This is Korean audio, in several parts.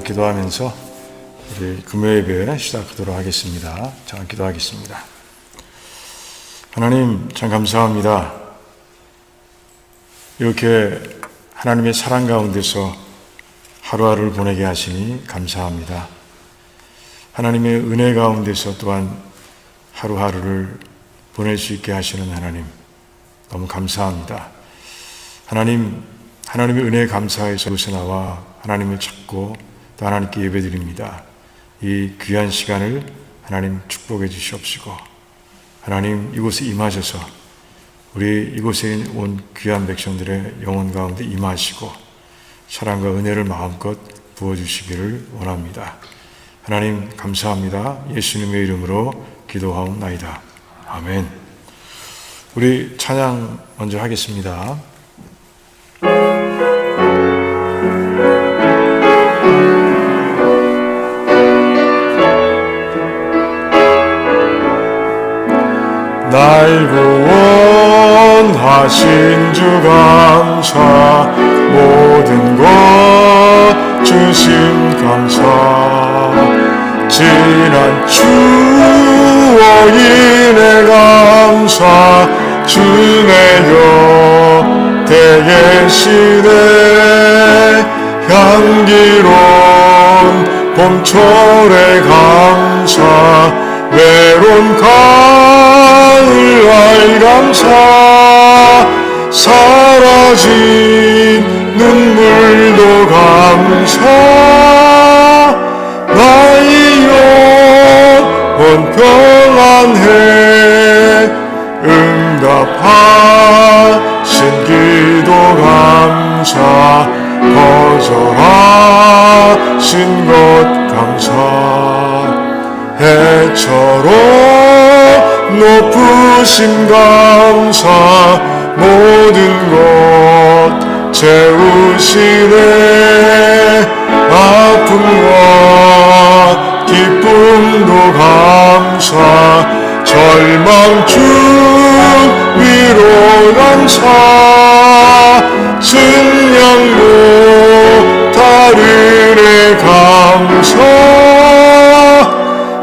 기도하면서 우리 금요예배 시작하도록 하겠습니다. 잠깐 기도하겠습니다. 하나님 참 감사합니다. 이렇게 하나님의 사랑 가운데서 하루하루를 보내게 하시니 감사합니다. 하나님의 은혜 가운데서 또한 하루하루를 보낼 수 있게 하시는 하나님 너무 감사합니다. 하나님의 은혜에 감사해서 이곳에 나와 하나님을 찾고 또 하나님께 예배드립니다. 이 귀한 시간을 하나님 축복해 주시옵시고 하나님 이곳에 임하셔서 우리 이곳에 온 귀한 백성들의 영혼 가운데 임하시고 사랑과 은혜를 마음껏 부어주시기를 원합니다. 하나님 감사합니다. 예수님의 이름으로 기도하옵나이다. 아멘. 우리 찬양 먼저 하겠습니다. 날 구원하신 주 감사, 모든 것 주심 감사, 지난 추억인의 감사, 주의 곁에 계시네. 향기로운 봄철의 감사, 외로운 가을날 감사, 사라진 눈물도 감사, 나의 영혼 평안해. 응답하신 기도 감사, 거절하신 것 감사, 해처럼 높으신 감사, 모든 것 채우시네. 아픔과 기쁨도 감사, 절망 중 위로 감사, 증량 못할 은혜 감사,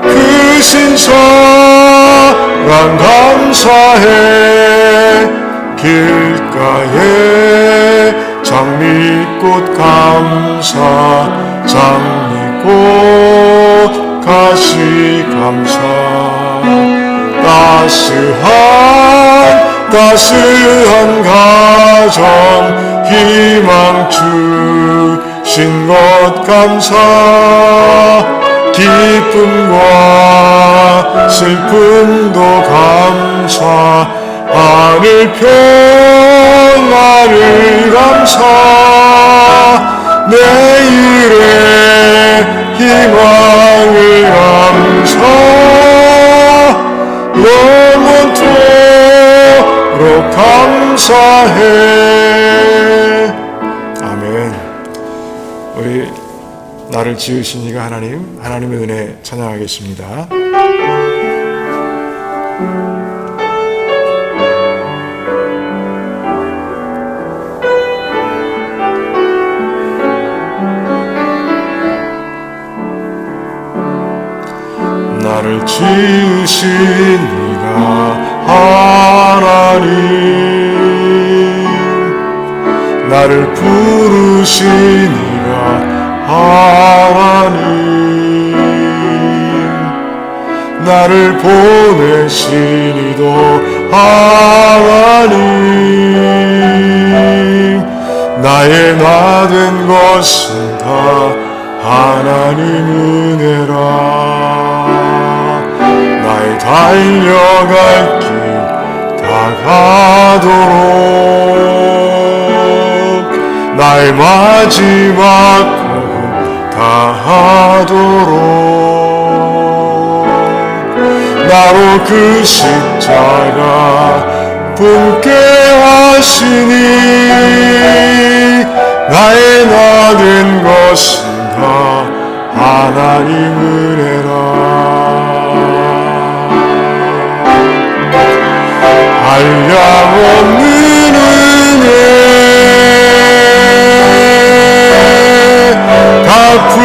크신 사랑 감사해. 길가에 장미꽃 감사, 장미꽃 가시 감사, 따스한 가정 희망 주신 것 감사, 기쁨과 슬픔도 감사, 하늘 평안을 감사, 내일의 희망을 감사, 영원토록 감사해. 아멘. 우리 나를 지으신 이가 하나님의 은혜 찬양하겠습니다. 나를 지으신 이가 하나님, 나를 부르신 이가 하나님, 나를 보내신 이도 하나님, 나의 나 된 것은 다 하나님 은혜라. 나의 달려갈 길 다가도록, 나의 마지막 호흡 다하도록, 나로 그 십자가 품게 하시니, 나의 나 된 것은 다 하나님 은혜라. 한량없는 은혜 갚을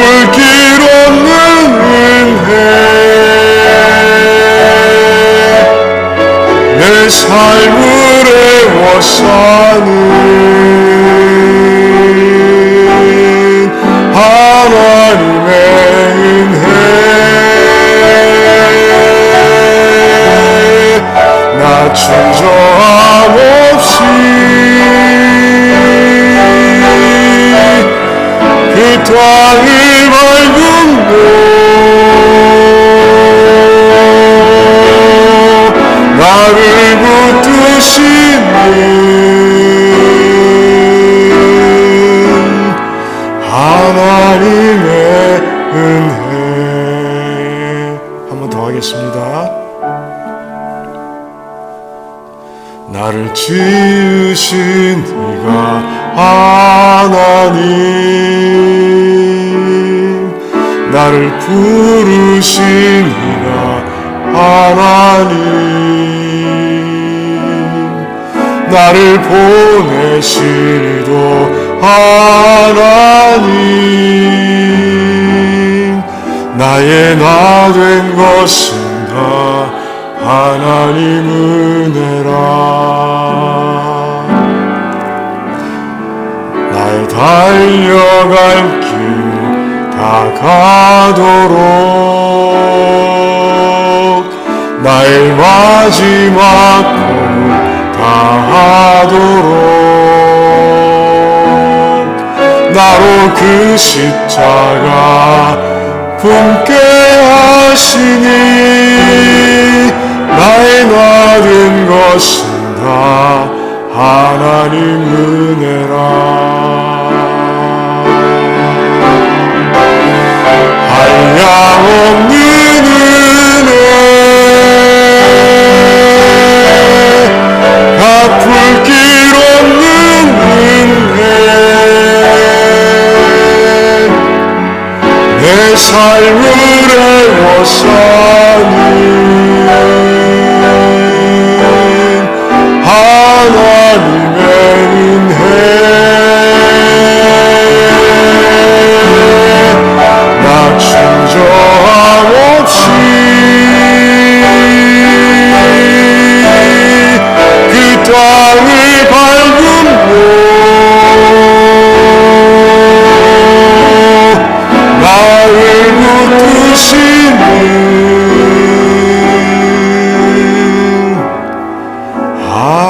지으신 이가 하나님, 나를 부르신 이가 하나님, 나를 보내신 이도 하나님, 나의 나 된 것은 다 하나님 은혜라. 나의 달려갈 길 다가도록, 나의 마지막 걸음 다하도록, 나로 그 십자가 품게 하시니, 나의 나 된 것은 다 하나님 은혜라. 한량없는 은혜, 갚을 길 없는 은혜, 내 삶을 애워싸는 하나님의 은혜, 나 충저함 없이 그 땅을 밟음으로 나를 붙드시는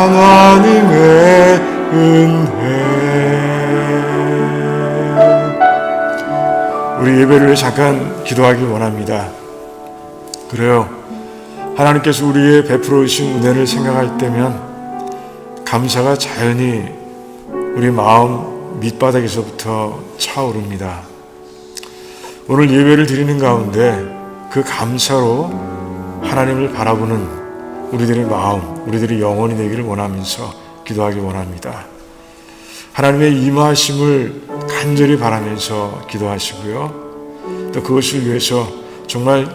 하나님의 은혜. 우리 예배를 위해 잠깐 기도하기 원합니다. 그래요, 하나님께서 우리의 베풀어 주신 은혜를 생각할 때면 감사가 자연히 우리 마음 밑바닥에서부터 차오릅니다. 오늘 예배를 드리는 가운데 그 감사로 하나님을 바라보는 우리들의 마음, 우리들의 영혼이 되기를 원하면서 기도하기 원합니다. 하나님의 임하심을 간절히 바라면서 기도하시고요, 또 그것을 위해서 정말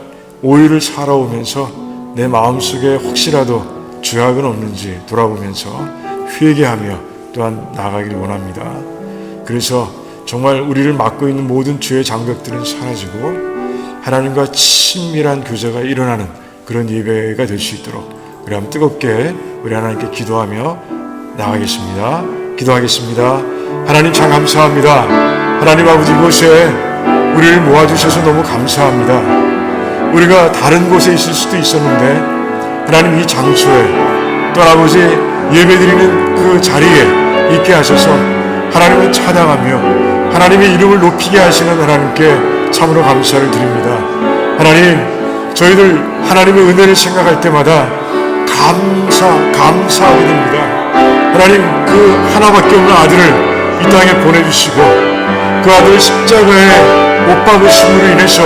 5일을 살아오면서 내 마음속에 혹시라도 죄악은 없는지 돌아보면서 회개하며 또한 나아가기를 원합니다. 그래서 정말 우리를 막고 있는 모든 죄의 장벽들은 사라지고 하나님과 친밀한 교제가 일어나는 그런 예배가 될 수 있도록 우리 한번 뜨겁게 우리 하나님께 기도하며 나가겠습니다. 기도하겠습니다. 하나님 참 감사합니다. 하나님 아버지, 이곳에 우리를 모아주셔서 너무 감사합니다. 우리가 다른 곳에 있을 수도 있었는데 하나님 이 장소에 또 아버지 예배드리는 그 자리에 있게 하셔서 하나님을 찬양하며 하나님의 이름을 높이게 하시는 하나님께 참으로 감사를 드립니다. 하나님, 저희들 하나님의 은혜를 생각할 때마다 감사하게 됩니다. 하나님, 그 하나밖에 없는 아들을 이 땅에 보내주시고 그 아들을 십자가에 못 박으심으로 인해서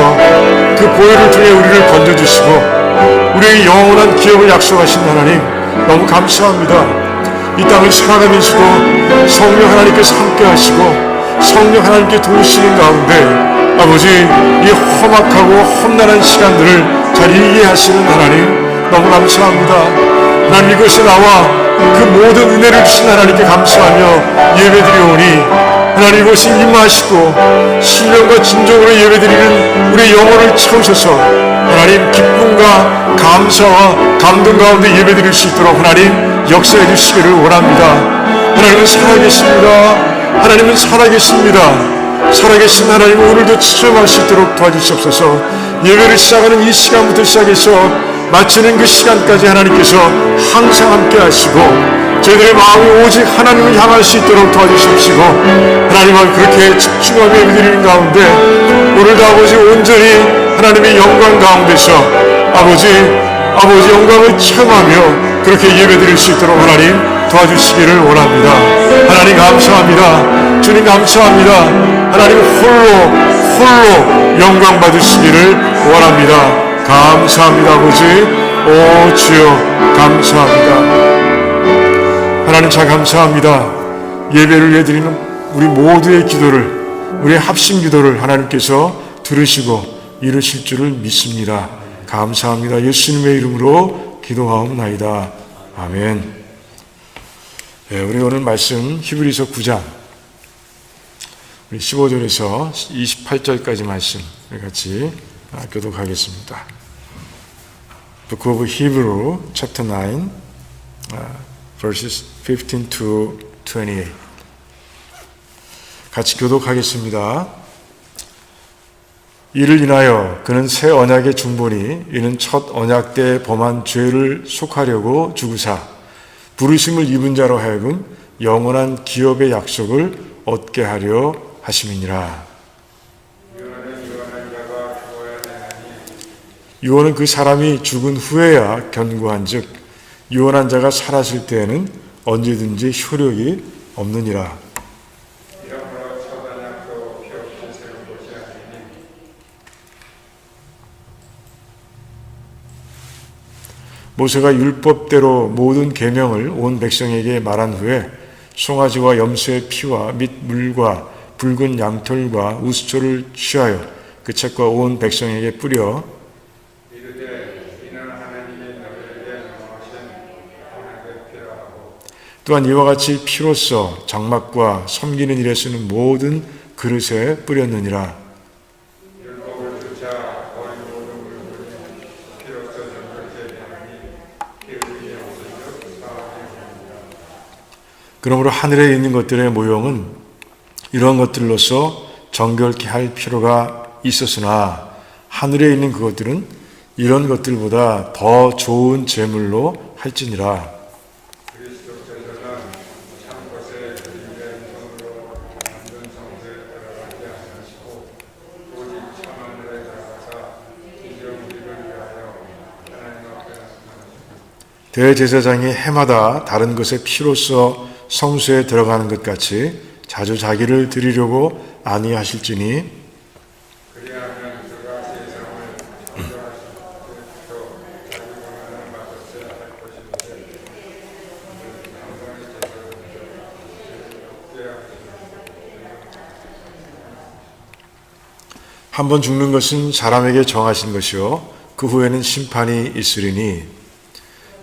그 보혈을 통해 우리를 건져주시고 우리의 영원한 기업을 약속하신 하나님, 너무 감사합니다. 이 땅을 살아가면서도 성령 하나님께서 함께 하시고 성령 하나님께 도우시는 가운데 아버지, 이 험악하고 험난한 시간들을 잘 이해하시는 하나님, 너무 감사합니다. 하나님, 이곳에 나와 그 모든 은혜를 주신 하나님께 감사하며 예배드리오니 하나님, 이곳에 임하시고 신령과 진정으로 예배드리는 우리의 영혼을 채우셔서 하나님, 기쁨과 감사와 감동 가운데 예배드릴 수 있도록 하나님 역사해 주시기를 원합니다. 하나님은 살아계십니다. 하나님은 살아계십니다. 살아계신 하나님, 오늘도 체험할 수 있도록 도와주시옵소서. 예배를 시작하는 이 시간부터 시작해서 마치는 그 시간까지 하나님께서 항상 함께 하시고 저희들의 마음이 오직 하나님을 향할 수 있도록 도와주시옵시고 하나님을 그렇게 집중하며 예배드리는 가운데 오늘도 아버지 온전히 하나님의 영광 가운데서 아버지 영광을 체험하며 그렇게 예배드릴 수 있도록 하나님 도와주시기를 원합니다. 하나님 감사합니다. 주님 감사합니다. 하나님 홀로 영광 받으시기를 원합니다. 감사합니다. 아버지, 오 주여 감사합니다. 하나님 참 감사합니다. 예배를 위해 드리는 우리 모두의 기도를, 우리의 합심 기도를 하나님께서 들으시고 이루실 줄을 믿습니다. 감사합니다. 예수님의 이름으로 기도하옵나이다. 아멘. 네, 우리 오늘 말씀 히브리서 9장 우리 15절에서 28절까지 말씀 우리 같이 교독하겠습니다. Book of Hebrew, chapter 9, verses 15 to 28. 같이 교독하겠습니다. 이를 인하여 그는 새 언약의 중보니 이는 첫 언약 때 범한 죄를 속하려고 주구사 부르심을 입은 자로 하여금 영원한 기업의 약속을 얻게 하려 하심이니라. 유언은 그 사람이 죽은 후에야 견고한즉 유언한 자가 살았을 때에는 언제든지 효력이 없느니라. 모세가 율법대로 모든 계명을 온 백성에게 말한 후에 송아지와 염소의 피와 및 물과 붉은 양털과 우스초를 취하여 그 책과 온 백성에게 뿌려 또한 이와 같이 피로써 장막과 섬기는 일에 쓰는 모든 그릇에 뿌렸느니라. 그러므로 하늘에 있는 것들의 모형은 이런 것들로서 정결케 할 필요가 있었으나 하늘에 있는 그것들은 이런 것들보다 더 좋은 제물로 할지니라. 대제사장이 해마다 다른 것의 피로써 성소에 들어가는 것 같이 자주 자기를 드리려고 아니하실지니 한 번 죽는 것은 사람에게 정하신 것이요 그 후에는 심판이 있으리니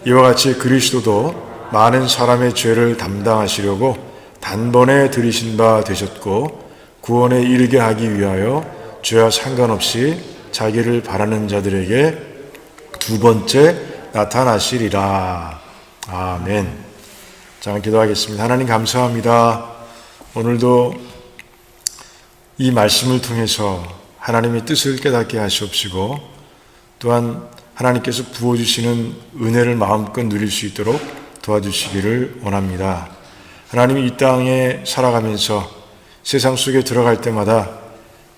이와 같이 그리스도도 많은 사람의 죄를 담당하시려고 단번에 들이신 바 되셨고 구원에 이르게 하기 위하여 죄와 상관없이 자기를 바라는 자들에게 두 번째 나타나시리라. 아멘. 자, 기도하겠습니다. 하나님 감사합니다. 오늘도 이 말씀을 통해서 하나님의 뜻을 깨닫게 하시옵시고 또한 하나님께서 부어주시는 은혜를 마음껏 누릴 수 있도록 도와주시기를 원합니다. 하나님이 이 땅에 살아가면서 세상 속에 들어갈 때마다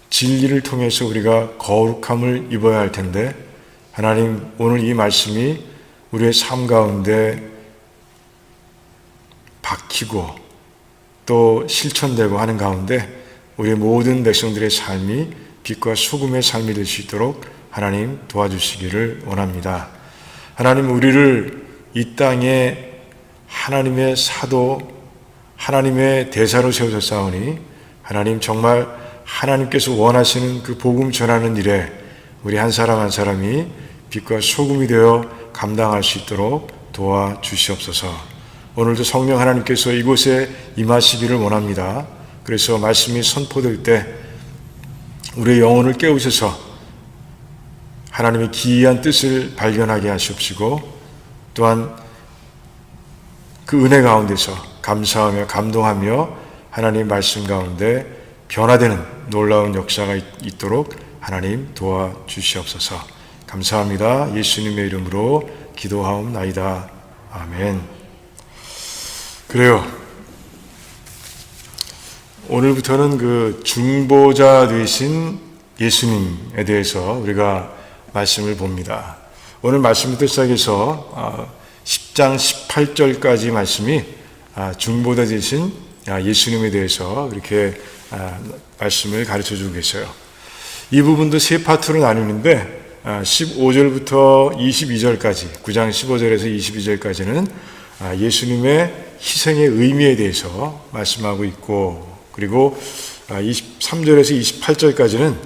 진리를 통해서 우리가 거룩함을 입어야 할 텐데 하나님 오늘 이 말씀이 우리의 삶 가운데 박히고 또 실천되고 하는 가운데 우리의 모든 백성들의 삶이 빛과 소금의 삶이 될 수 있도록 하나님 도와주시기를 원합니다. 하나님 우리를 이 땅에 하나님의 사도, 하나님의 대사로 세우셨사오니 하나님 정말 하나님께서 원하시는 그 복음 전하는 일에 우리 한 사람 한 사람이 빛과 소금이 되어 감당할 수 있도록 도와주시옵소서. 오늘도 성령 하나님께서 이곳에 임하시기를 원합니다. 그래서 말씀이 선포될 때 우리의 영혼을 깨우셔서 하나님의 기이한 뜻을 발견하게 하시옵시고 또한 그 은혜 가운데서 감사하며 감동하며 하나님 말씀 가운데 변화되는 놀라운 역사가 있도록 하나님 도와주시옵소서. 감사합니다. 예수님의 이름으로 기도하옵나이다. 아멘. 그래요. 오늘부터는 그 중보자 되신 예수님에 대해서 우리가 말씀을 봅니다. 오늘 말씀부터 시작해서 10장 18절까지 말씀이 중보자 되신 예수님에 대해서 이렇게 말씀을 가르쳐주고 계세요. 이 부분도 세 파트로 나누는데 15절부터 22절까지 9장 15절에서 22절까지는 예수님의 희생의 의미에 대해서 말씀하고 있고, 그리고 23절에서 28절까지는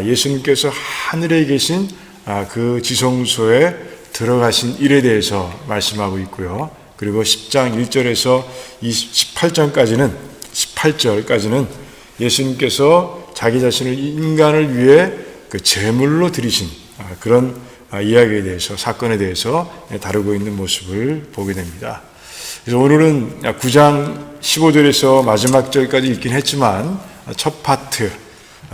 예수님께서 하늘에 계신 그 지성소에 들어가신 일에 대해서 말씀하고 있고요. 그리고 10장 1절에서 18절까지는 예수님께서 자기 자신을 인간을 위해 그 제물로 드리신 그런 이야기에 대해서, 사건에 대해서 다루고 있는 모습을 보게 됩니다. 그래서 오늘은 9장 15절에서 마지막 절까지 읽긴 했지만 첫 파트,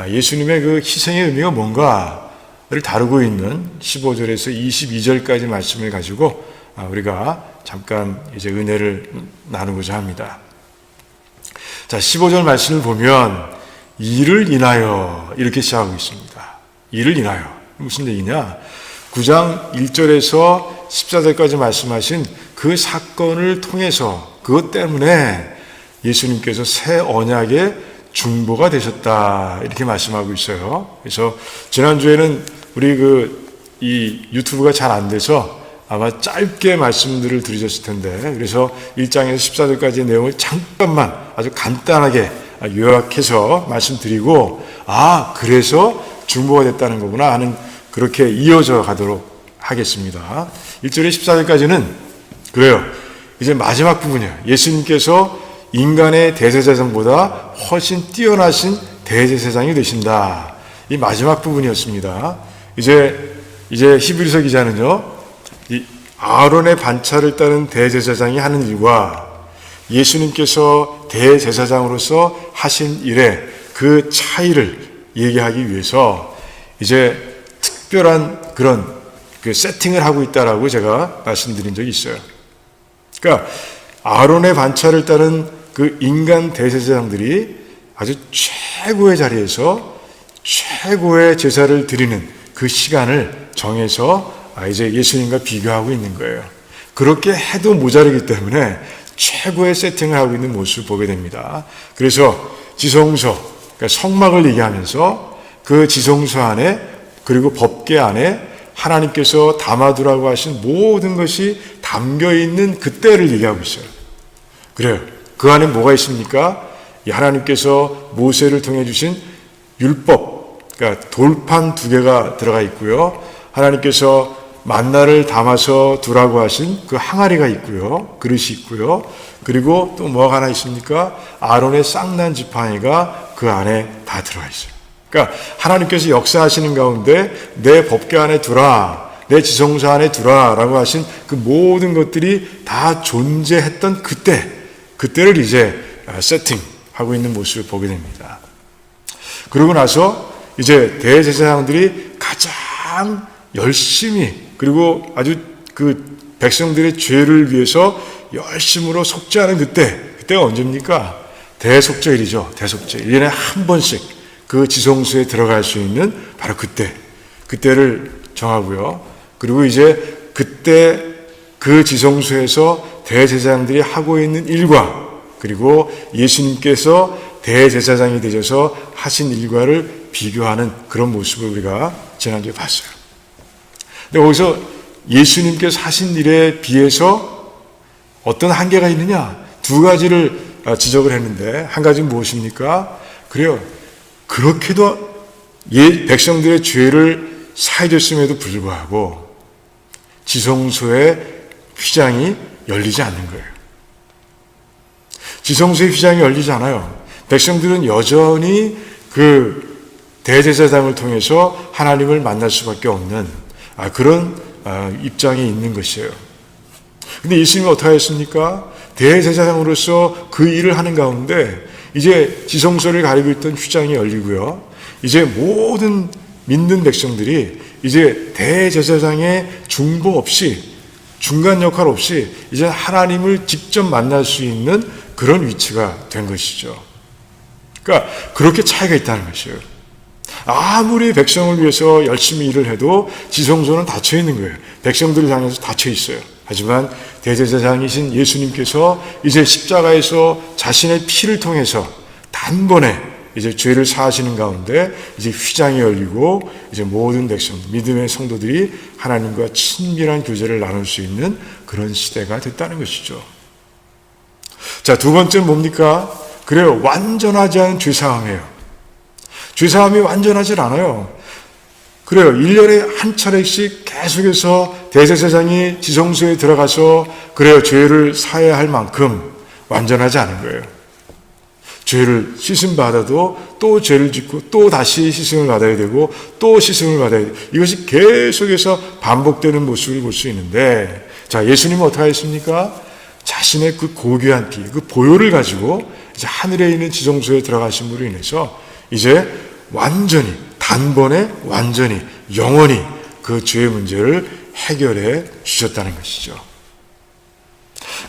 예수님의 그 희생의 의미가 뭔가를 다루고 있는 15절에서 22절까지 말씀을 가지고 우리가 잠깐 이제 은혜를 나누고자 합니다. 자, 15절 말씀을 보면 이를 인하여 이렇게 시작하고 있습니다. 이를 인하여. 무슨 얘기냐? 9장 1절에서 14절까지 말씀하신 그 사건을 통해서, 그것 때문에 예수님께서 새 언약의 중보가 되셨다, 이렇게 말씀하고 있어요. 그래서 지난주에는 우리 이 유튜브가 잘 안 돼서 아마 짧게 말씀들을 드리셨을 텐데, 그래서 1장에서 14절까지의 내용을 잠깐만 아주 간단하게 요약해서 말씀드리고, 그래서 중보가 됐다는 거구나 하는, 그렇게 이어져 가도록 하겠습니다. 1절에 14절까지는 그래요. 이제 마지막 부분이에요. 예수님께서 인간의 대제사장보다 훨씬 뛰어나신 대제사장이 되신다. 이 마지막 부분이었습니다. 이제 히브리서 기자는요, 이 아론의 반차를 따른 대제사장이 하는 일과 예수님께서 대제사장으로서 하신 일의 그 차이를 얘기하기 위해서 이제 특별한 그런 그 세팅을 하고 있다라고 제가 말씀드린 적이 있어요. 그러니까 아론의 반차를 따른 그 인간 대제사장들이 아주 최고의 자리에서 최고의 제사를 드리는 그 시간을 정해서 이제 예수님과 비교하고 있는 거예요. 그렇게 해도 모자르기 때문에 최고의 세팅을 하고 있는 모습을 보게 됩니다. 그래서 지성소, 그러니까 성막을 얘기하면서 그 지성소 안에, 그리고 법궤 안에 하나님께서 담아두라고 하신 모든 것이 담겨있는 그 때를 얘기하고 있어요. 그래요. 그 안에 뭐가 있습니까? 이 하나님께서 모세를 통해 주신 율법, 그러니까 돌판 2개가 들어가 있고요. 하나님께서 만나를 담아서 두라고 하신 그 항아리가 있고요. 그릇이 있고요. 그리고 또 뭐가 하나 있습니까? 아론의 쌍난 지팡이가 그 안에 다 들어가 있어요. 그러니까 하나님께서 역사하시는 가운데 내 법궤 안에 두라, 내 지성소 안에 두라 라고 하신 그 모든 것들이 다 존재했던 그때를 이제 세팅하고 있는 모습을 보게 됩니다. 그러고 나서 이제 대제사장들이 가장 열심히, 그리고 아주 그 백성들의 죄를 위해서 열심으로 속죄하는 그때가 언제입니까? 대속죄일이죠. 대속죄. 1년에 한 번씩 그 지성소에 들어갈 수 있는 바로 그때를 정하고요. 그리고 이제 그때 그 지성소에서 대제사장들이 하고 있는 일과, 그리고 예수님께서 대제사장이 되셔서 하신 일과를 비교하는 그런 모습을 우리가 지난주에 봤어요. 근데 거기서 예수님께서 하신 일에 비해서 어떤 한계가 있느냐? 2가지를 지적을 했는데, 한 가지는 무엇입니까? 그래요. 그렇게도 백성들의 죄를 사해줬음에도 불구하고 지성소의 휘장이 열리지 않는 거예요. 지성소의 휘장이 열리지 않아요. 백성들은 여전히 그 대제사장을 통해서 하나님을 만날 수밖에 없는 그런 입장에 있는 것이에요. 근데 예수님이 어떻게 하셨습니까? 대제사장으로서 그 일을 하는 가운데 이제 지성소를 가리고 있던 휘장이 열리고요. 이제 모든 믿는 백성들이 이제 대제사장의 중보 없이, 중간 역할 없이 이제 하나님을 직접 만날 수 있는 그런 위치가 된 것이죠. 그러니까 그렇게 차이가 있다는 것이에요. 아무리 백성을 위해서 열심히 일을 해도 지성소는 닫혀 있는 거예요. 백성들을 향해서 닫혀 있어요. 하지만 대제사장이신 예수님께서 이제 십자가에서 자신의 피를 통해서 단번에 이제 죄를 사하시는 가운데 이제 휘장이 열리고 이제 모든 백성, 믿음의 성도들이 하나님과 친밀한 교제를 나눌 수 있는 그런 시대가 됐다는 것이죠. 자, 두 번째는 뭡니까? 그래요. 완전하지 않은 죄사함이에요. 죄사함이 완전하지 않아요. 그래요. 1년에 한 차례씩 계속해서 대제사장이 지성소에 들어가서 그래요. 죄를 사해야 할 만큼 완전하지 않은 거예요. 죄를 씻음 받아도 또 죄를 짓고 또 다시 씻음을 받아야 되고 또 씻음을 받아야 돼요. 이것이 계속해서 반복되는 모습을 볼 수 있는데, 자, 예수님은 어떻게 하셨습니까? 자신의 그 고귀한 피, 그 보혈을 가지고 이제 하늘에 있는 지성소에 들어가심으로 인해서 이제 완전히, 단번에 완전히, 영원히 그 죄의 문제를 해결해 주셨다는 것이죠.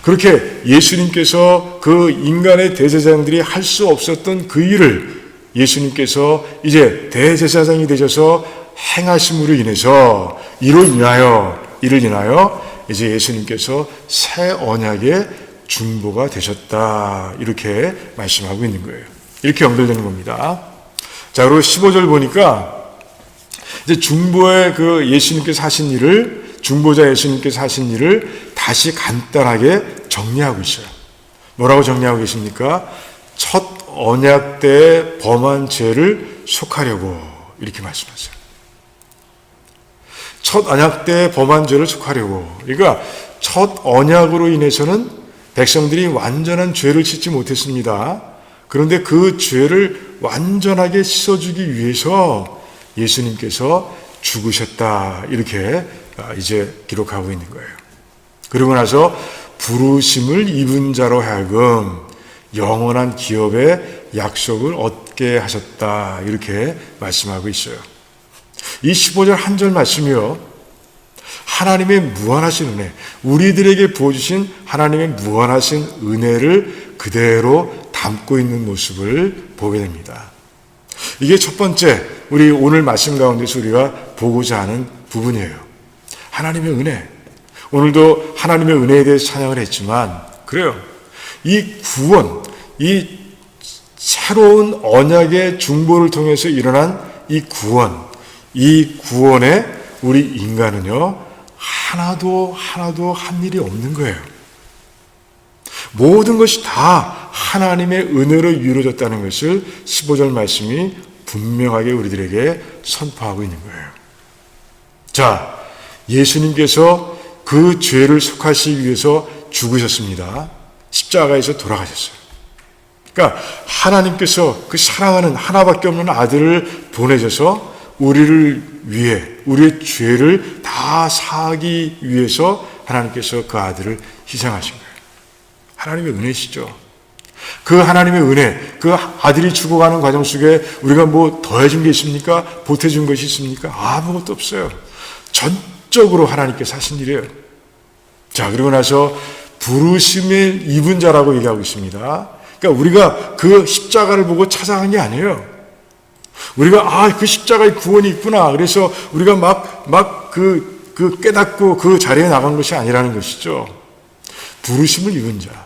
그렇게 예수님께서 그 인간의 대제사장들이 할 수 없었던 그 일을 예수님께서 이제 대제사장이 되셔서 행하심으로 인해서 이를 인하여 이제 예수님께서 새 언약의 중보가 되셨다. 이렇게 말씀하고 있는 거예요. 이렇게 연결되는 겁니다. 자, 그리고 15절 보니까 이제 중보의 그 예수님께서 하신 일을, 중보자 예수님께서 하신 일을 다시 간단하게 정리하고 있어요. 뭐라고 정리하고 계십니까? 첫 언약 때 범한 죄를 속하려고 이렇게 말씀하세요. 첫 언약 때 범한 죄를 속하려고. 그러니까 첫 언약으로 인해서는 백성들이 완전한 죄를 짓지 못했습니다. 그런데 그 죄를 완전하게 씻어주기 위해서 예수님께서 죽으셨다. 이렇게 이제 기록하고 있는 거예요. 그러고 나서 부르심을 입은 자로 하여금 영원한 기업의 약속을 얻게 하셨다. 이렇게 말씀하고 있어요. 이 15절 한 절 말씀이요. 하나님의 무한하신 은혜, 우리들에게 부어주신 하나님의 무한하신 은혜를 그대로 담고 있는 모습을 보게 됩니다. 이게 첫 번째, 우리 오늘 말씀 가운데서 우리가 보고자 하는 부분이에요. 하나님의 은혜. 오늘도 하나님의 은혜에 대해서 찬양을 했지만, 그래요. 이 구원, 이 새로운 언약의 중보를 통해서 일어난 이 구원에 우리 인간은요, 하나도 한 일이 없는 거예요. 모든 것이 다 하나님의 은혜로 이루어졌다는 것을 15절 말씀이 분명하게 우리들에게 선포하고 있는 거예요. 자, 예수님께서 그 죄를 속하시기 위해서 죽으셨습니다. 십자가에서 돌아가셨어요. 그러니까 하나님께서 그 사랑하는 하나밖에 없는 아들을 보내셔서 우리를 위해, 우리의 죄를 다 사하기 위해서 하나님께서 그 아들을 희생하신 거예요. 하나님의 은혜시죠. 그 하나님의 은혜, 그 아들이 죽어가는 과정 속에 우리가 뭐 더해준 게 있습니까? 보태준 것이 있습니까? 아무것도 없어요. 전적으로 하나님께서 하신 일이에요. 자, 그리고 나서 부르심을 입은 자라고 얘기하고 있습니다. 그러니까 우리가 그 십자가를 보고 찾아간 게 아니에요. 우리가 그 십자가에 구원이 있구나. 그래서 우리가 막 깨닫고 그 자리에 나간 것이 아니라는 것이죠. 부르심을 입은 자.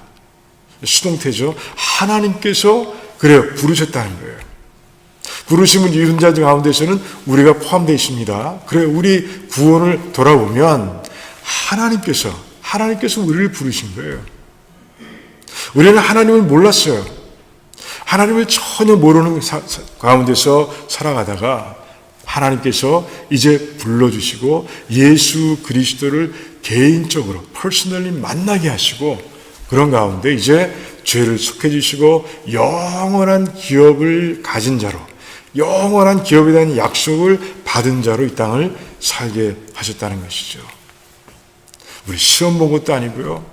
수동태죠. 하나님께서 그래요. 부르셨다는 거예요. 부르심을 입은 자 가운데서는 우리가 포함되어 있습니다. 그래요. 우리 구원을 돌아보면 하나님께서 우리를 부르신 거예요. 우리는 하나님을 몰랐어요. 하나님을 전혀 모르는 가운데서 살아가다가 하나님께서 이제 불러주시고 예수 그리스도를 개인적으로 퍼스널리 만나게 하시고 그런 가운데 이제 죄를 속해 주시고 영원한 기업을 가진 자로, 영원한 기업에 대한 약속을 받은 자로 이 땅을 살게 하셨다는 것이죠. 우리 시험 본 것도 아니고요.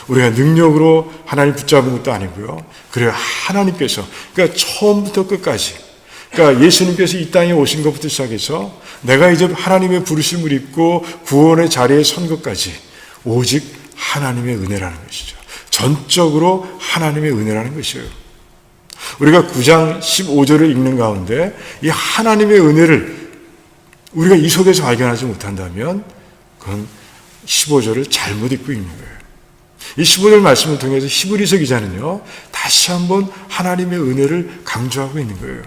우리가 능력으로 하나님 붙잡은 것도 아니고요. 그래요. 하나님께서, 그러니까 처음부터 끝까지, 그러니까 예수님께서 이 땅에 오신 것부터 시작해서 내가 이제 하나님의 부르심을 입고 구원의 자리에 선 것까지 오직 하나님의 은혜라는 것이죠. 전적으로 하나님의 은혜라는 것이에요. 우리가 9장 15절을 읽는 가운데 이 하나님의 은혜를 우리가 이 속에서 발견하지 못한다면 그건 15절을 잘못 읽고 읽는 거예요. 이 15절 말씀을 통해서 히브리서 기자는요, 다시 한번 하나님의 은혜를 강조하고 있는 거예요.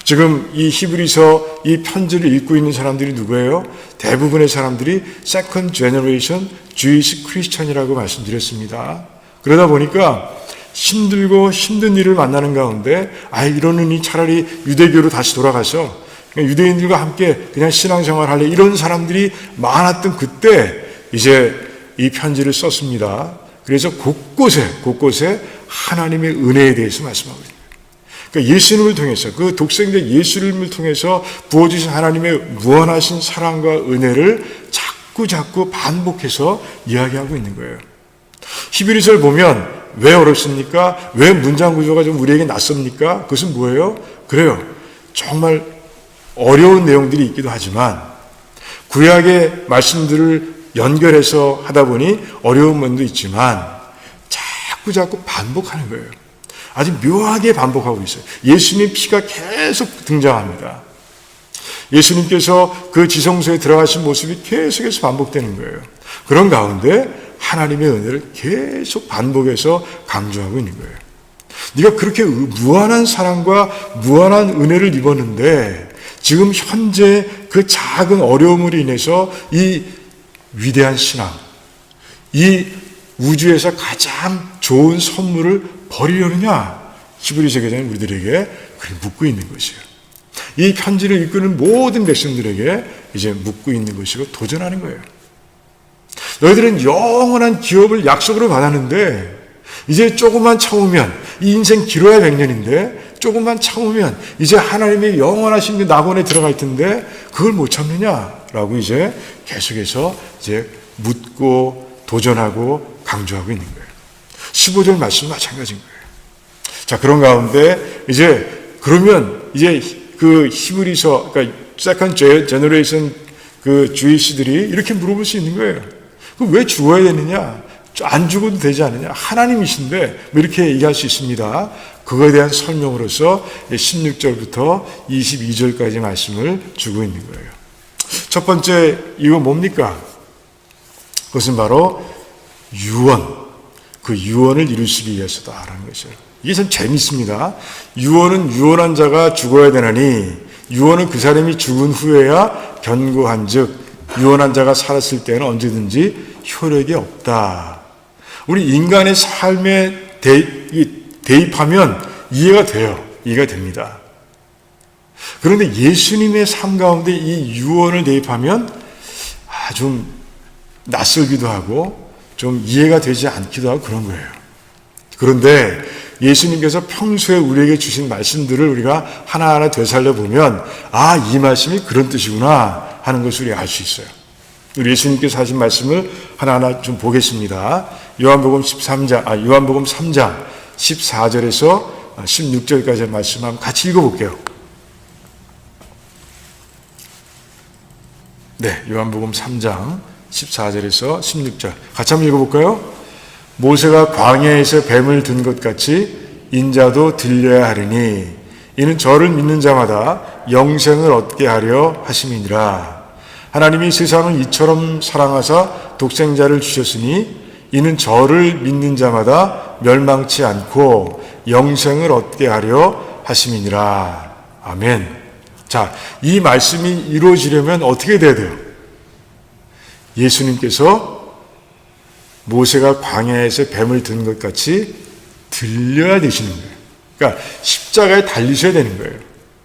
지금 이 히브리서 이 편지를 읽고 있는 사람들이 누구예요? 대부분의 사람들이 Second Generation Jewish Christian이라고 말씀드렸습니다. 그러다 보니까 힘들고 힘든 일을 만나는 가운데 이러느니 차라리 유대교로 다시 돌아가서 유대인들과 함께 그냥 신앙생활 할래, 이런 사람들이 많았던 그때 이제 이 편지를 썼습니다. 그래서 곳곳에 하나님의 은혜에 대해서 말씀하고 있습니다. 그러니까 예수님을 통해서, 그 독생자 예수님을 통해서 부어주신 하나님의 무한하신 사랑과 은혜를 자꾸 반복해서 이야기하고 있는 거예요. 히브리서를 보면 왜 어렵습니까? 왜 문장 구조가 좀 우리에게 낯섭니까? 그것은 뭐예요? 그래요, 정말 어려운 내용들이 있기도 하지만 구약의 말씀들을 연결해서 하다 보니 어려운 면도 있지만 자꾸 반복하는 거예요. 아주 묘하게 반복하고 있어요. 예수님 피가 계속 등장합니다. 예수님께서 그 지성소에 들어가신 모습이 계속해서 반복되는 거예요. 그런 가운데 하나님의 은혜를 계속 반복해서 강조하고 있는 거예요. 네가 그렇게 무한한 사랑과 무한한 은혜를 입었는데 지금 현재 그 작은 어려움으로 인해서 이 위대한 신앙, 이 우주에서 가장 좋은 선물을 버리려느냐? 히브리서 기자는 우리들에게 그렇게 묻고 있는 것이에요. 이 편지를 이끄는 모든 백성들에게 이제 묻고 있는 것이고 도전하는 거예요. 너희들은 영원한 기업을 약속으로 받았는데 이제 조금만 참으면, 이 인생 길어야 100년인데 조금만 참으면 이제 하나님의 영원하신 그 낙원에 들어갈 텐데 그걸 못 참느냐라고 이제 계속해서 이제 묻고 도전하고 강조하고 있는 거예요. 15절 말씀은 마찬가지인 거예요. 자, 그런 가운데 그러면 그 히브리서, 그러니까 세컨드 제너레이션 그 주이시들이 이렇게 물어볼 수 있는 거예요. 왜 죽어야 되느냐? 안 죽어도 되지 않느냐? 하나님이신데 이렇게 얘기할 수 있습니다. 그거에 대한 설명으로서 16절부터 22절까지 말씀을 주고 있는 거예요. 첫 번째, 이거 뭡니까? 그것은 바로 유언. 그 유언을 이루시기 위해서다라는 것이에요. 이게 참 재밌습니다. 유언은 유언한 자가 죽어야 되나니 유언은 그 사람이 죽은 후에야 견고한 즉 유언한 자가 살았을 때는 언제든지 효력이 없다. 우리 인간의 삶에 대입하면 이해가 돼요. 이해가 됩니다. 그런데 예수님의 삶 가운데 이 유언을 대입하면 좀 낯설기도 하고 좀 이해가 되지 않기도 하고 그런 거예요. 그런데 예수님께서 평소에 우리에게 주신 말씀들을 우리가 하나하나 되살려 보면 이 말씀이 그런 뜻이구나 하는 것을 우리가 알 수 있어요. 우리 예수님께서 하신 말씀을 하나하나 좀 보겠습니다. 요한복음 3장 14절에서 16절까지의 말씀 한번 같이 읽어볼게요. 네, 요한복음 3장 14절에서 16절 같이 한번 읽어볼까요? 모세가 광야에서 뱀을 든 것 같이 인자도 들려야 하리니 이는 저를 믿는 자마다 영생을 얻게 하려 하심이니라. 하나님이 세상을 이처럼 사랑하사 독생자를 주셨으니 이는 저를 믿는 자마다 멸망치 않고 영생을 얻게 하려 하심이니라. 아멘. 자, 이 말씀이 이루어지려면 어떻게 돼야 돼요? 예수님께서 모세가 광야에서 뱀을 든 것 같이 들려야 되시는 거예요. 그러니까 십자가에 달리셔야 되는 거예요.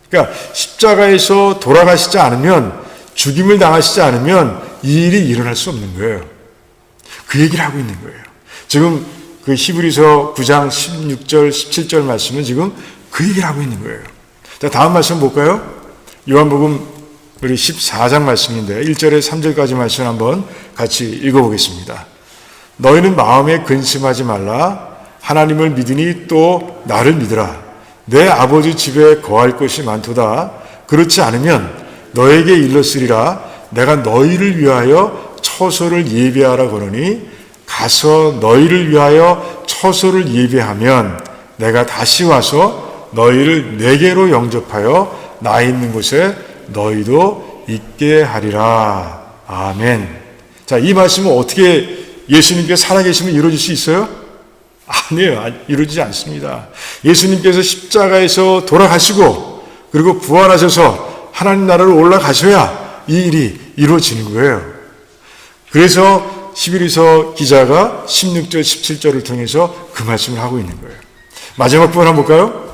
그러니까 십자가에서 돌아가시지 않으면, 죽임을 당하시지 않으면 이 일이 일어날 수 없는 거예요. 그 얘기를 하고 있는 거예요. 지금 그 히브리서 9장 16절 17절 말씀은 지금 그 얘기를 하고 있는 거예요. 자, 다음 말씀 볼까요? 요한복음 우리 14장 말씀인데 1절에 3절까지 말씀 한번 같이 읽어보겠습니다. 너희는 마음에 근심하지 말라. 하나님을 믿으니 또 나를 믿으라. 내 아버지 집에 거할 것이 많도다. 그렇지 않으면 너에게 일렀으리라. 내가 너희를 위하여 처소를 예비하라 그러니 가서 너희를 위하여 처소를 예비하면 내가 다시 와서 너희를 내게로 영접하여 나 있는 곳에 너희도 있게 하리라. 아멘. 자, 이 말씀은 어떻게 예수님께서 살아계시면 이루어질 수 있어요? 아니에요. 이루어지지 않습니다. 예수님께서 십자가에서 돌아가시고 그리고 부활하셔서 하나님 나라로 올라가셔야 이 일이 이루어지는 거예요. 그래서 히브리서 기자가 16절, 17절을 통해서 그 말씀을 하고 있는 거예요. 마지막 부분 한번 볼까요?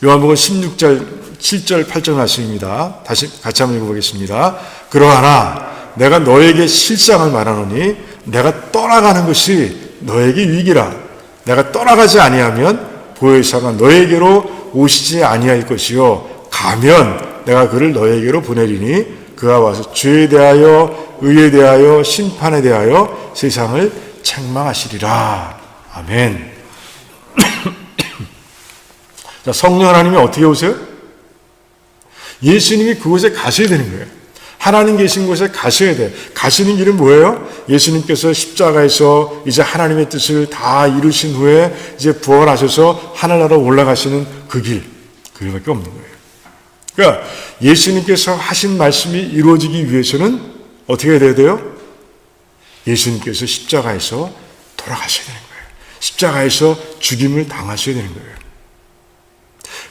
요한복음 16절, 7절, 8절 말씀입니다. 다시 같이 한번 읽어보겠습니다. 그러하나 내가 너에게 실상을 말하노니 내가 떠나가는 것이 너에게 유익이라. 내가 떠나가지 아니하면 보혜사가 너에게로 오시지 아니할 것이요 가면 내가 그를 너에게로 보내리니 그가 와서 죄에 대하여 의에 대하여 심판에 대하여 세상을 책망하시리라. 아멘. 자, 성령 하나님이 어떻게 오세요? 예수님이 그곳에 가셔야 되는 거예요. 하나님 계신 곳에 가셔야 돼. 가시는 길은 뭐예요? 예수님께서 십자가에서 이제 하나님의 뜻을 다 이루신 후에 이제 부활하셔서 하늘나라로 올라가시는 그 길밖에 없는 거예요. 그러니까 예수님께서 하신 말씀이 이루어지기 위해서는 어떻게 해야 돼요? 예수님께서 십자가에서 돌아가셔야 되는 거예요. 십자가에서 죽임을 당하셔야 되는 거예요.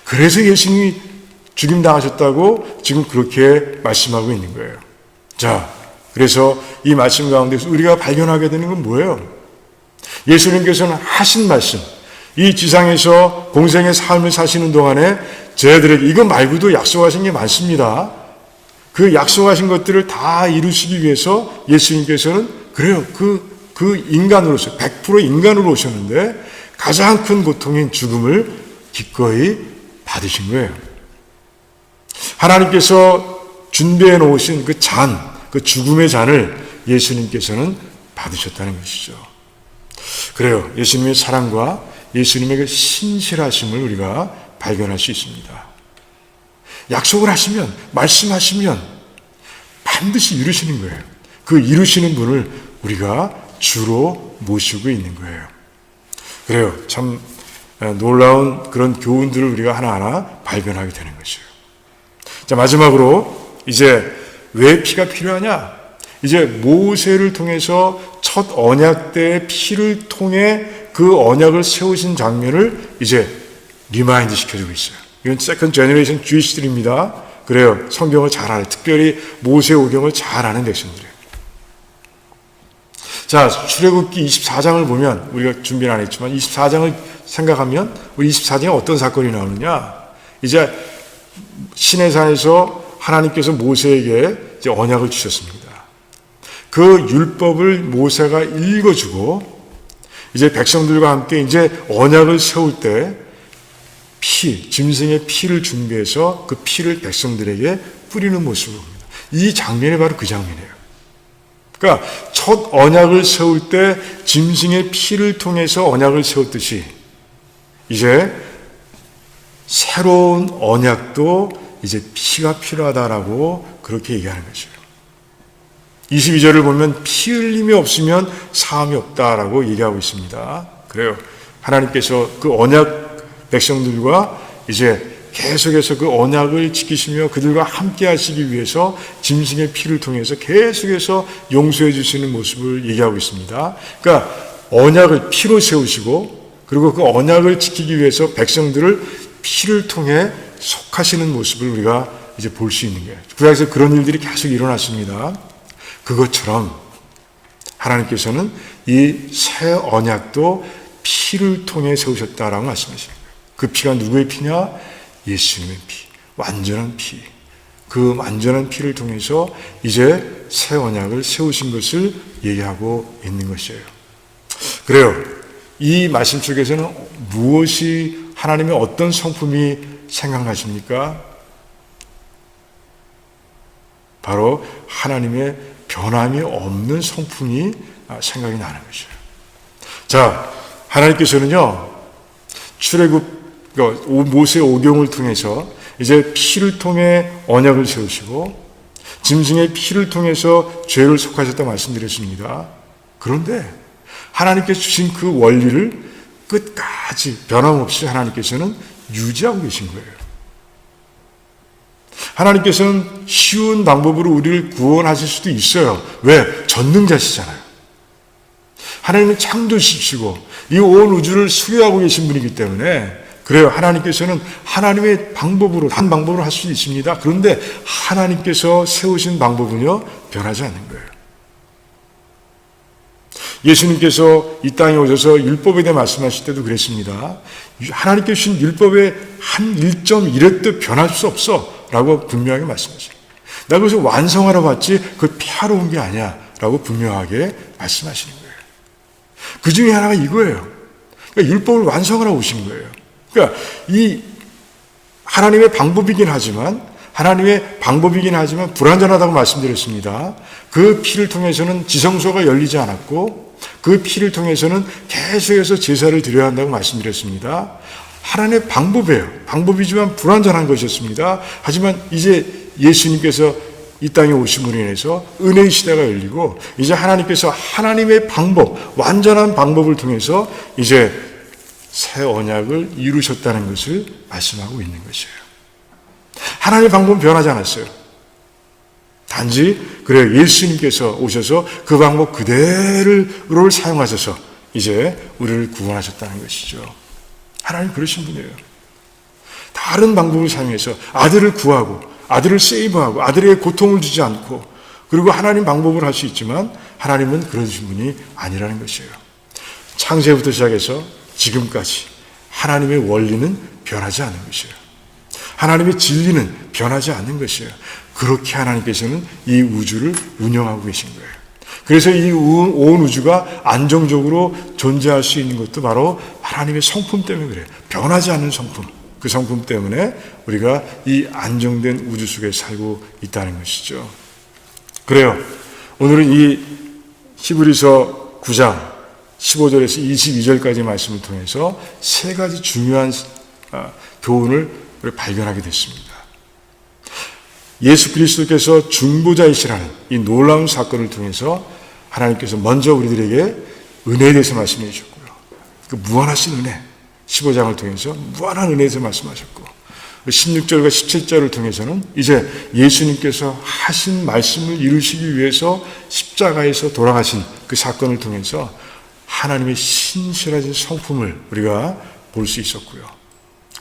그래서 예수님이 죽임 당하셨다고 지금 그렇게 말씀하고 있는 거예요. 자, 그래서 이 말씀 가운데서 우리가 발견하게 되는 건 뭐예요? 예수님께서는 하신 말씀, 이 지상에서 공생의 삶을 사시는 동안에 저희들에게 이거 말고도 약속하신 게 많습니다. 그 약속하신 것들을 다 이루시기 위해서 예수님께서는 그래요. 그 인간으로서 100% 인간으로 오셨는데 가장 큰 고통인 죽음을 기꺼이 받으신 거예요. 하나님께서 준비해 놓으신 그 잔, 그 죽음의 잔을 예수님께서는 받으셨다는 것이죠. 그래요. 예수님의 사랑과 예수님의 그 신실하심을 우리가 발견할 수 있습니다. 약속을 하시면, 말씀하시면 반드시 이루시는 거예요. 그 이루시는 분을 우리가 주로 모시고 있는 거예요. 그래요. 참 놀라운 그런 교훈들을 우리가 하나하나 발견하게 되는 것이에요. 자, 마지막으로 이제 왜 피가 필요하냐? 이제 모세를 통해서 첫 언약 때의 피를 통해 그 언약을 세우신 장면을 이제 리마인드 시켜주고 있어요. 이건 세컨드 제너레이션 주이시들입니다. 그래요. 성경을 잘 알아요. 특별히 모세 오경을 잘 아는 백성들이에요. 자, 출애굽기 24장을 보면 우리가 준비는 안 했지만 24장을 생각하면 우리 24장에 어떤 사건이 나오느냐? 이제 시내산에서 하나님께서 모세에게 이제 언약을 주셨습니다. 그 율법을 모세가 읽어주고 이제 백성들과 함께 이제 언약을 세울 때 짐승의 피를 준비해서 그 피를 백성들에게 뿌리는 모습을 봅니다. 이 장면이 바로 그 장면이에요. 그러니까 첫 언약을 세울 때 짐승의 피를 통해서 언약을 세웠듯이 이제 새로운 언약도 이제 피가 필요하다라고 그렇게 얘기하는 거죠. 22절을 보면 피 흘림이 없으면 사함이 없다라고 얘기하고 있습니다. 그래요. 하나님께서 그 언약 백성들과 이제 계속해서 그 언약을 지키시며 그들과 함께 하시기 위해서 짐승의 피를 통해서 계속해서 용서해 주시는 모습을 얘기하고 있습니다. 그러니까 언약을 피로 세우시고 그리고 그 언약을 지키기 위해서 백성들을 피를 통해 속하시는 모습을 우리가 이제 볼 수 있는 거예요. 구약에서 그런 일들이 계속 일어났습니다. 그것처럼 하나님께서는 이 새 언약도 피를 통해 세우셨다라고 말씀하십니다. 그 피가 누구의 피냐? 예수님의 피, 완전한 피. 그 완전한 피를 통해서 이제 새 언약을 세우신 것을 얘기하고 있는 것이에요. 그래요. 이 말씀 속에서는 무엇이 하나님의 어떤 성품이 생각나십니까? 바로 하나님의 변함이 없는 성품이 생각이 나는 것이에요. 자, 하나님께서는요, 출애굽 모세 오경을 통해서 이제 피를 통해 언약을 세우시고 짐승의 피를 통해서 죄를 속하셨다고 말씀드렸습니다. 그런데 하나님께서 주신 그 원리를 끝까지 변함없이 하나님께서는 유지하고 계신 거예요. 하나님께서는 쉬운 방법으로 우리를 구원하실 수도 있어요. 왜? 전능자시잖아요. 하나님은 창조시키시고 이 온 우주를 수리하고 계신 분이기 때문에 그래요. 하나님께서는 하나님의 방법으로, 단 방법으로 할 수 있습니다. 그런데 하나님께서 세우신 방법은요, 변하지 않는 거예요. 예수님께서 이 땅에 오셔서 율법에 대해 말씀하실 때도 그랬습니다. 하나님께 주신 율법의 한 1.1획도 변할 수 없어 라고 분명하게 말씀하십니다. 나 그것을 완성하러 왔지 그걸 피하러 온 게 아니야 라고 분명하게 말씀하시는 거예요. 그 중에 하나가 이거예요. 그러니까 율법을 완성하러 오신 거예요. 그러니까 이 하나님의 방법이긴 하지만 불완전하다고 말씀드렸습니다. 그 피를 통해서는 지성소가 열리지 않았고 그 피를 통해서는 계속해서 제사를 드려야 한다고 말씀드렸습니다. 하나님의 방법이에요. 방법이지만 불완전한 것이었습니다. 하지만 이제 예수님께서 이 땅에 오심으로 인해서 은혜의 시대가 열리고 이제 하나님께서 하나님의 방법, 완전한 방법을 통해서 이제 새 언약을 이루셨다는 것을 말씀하고 있는 것이에요. 하나님의 방법은 변하지 않았어요. 단지 그래요. 예수님께서 오셔서 그 방법 그대로를 사용하셔서 이제 우리를 구원하셨다는 것이죠. 하나님 그러신 분이에요. 다른 방법을 사용해서 아들을 구하고 아들을 세이브하고 아들에게 고통을 주지 않고 그리고 하나님 방법을 할 수 있지만 하나님은 그러신 분이 아니라는 것이에요. 창세부터 시작해서 지금까지 하나님의 원리는 변하지 않는 것이에요. 하나님의 진리는 변하지 않는 것이에요. 그렇게 하나님께서는 이 우주를 운영하고 계신 거예요. 그래서 이 온 우주가 안정적으로 존재할 수 있는 것도 바로 하나님의 성품 때문에 그래요. 변하지 않는 성품. 그 성품 때문에 우리가 이 안정된 우주 속에 살고 있다는 것이죠. 그래요. 오늘은 이 히브리서 9장 15절에서 22절까지 말씀을 통해서 세 가지 중요한 교훈을 발견하게 됐습니다. 예수 그리스도께서 중보자이시라는 이 놀라운 사건을 통해서 하나님께서 먼저 우리들에게 은혜에 대해서 말씀해 주셨고요. 그 무한하신 은혜, 15장을 통해서 무한한 은혜에 대해서 말씀하셨고 16절과 17절을 통해서는 이제 예수님께서 하신 말씀을 이루시기 위해서 십자가에서 돌아가신 그 사건을 통해서 하나님의 신실하신 성품을 우리가 볼 수 있었고요.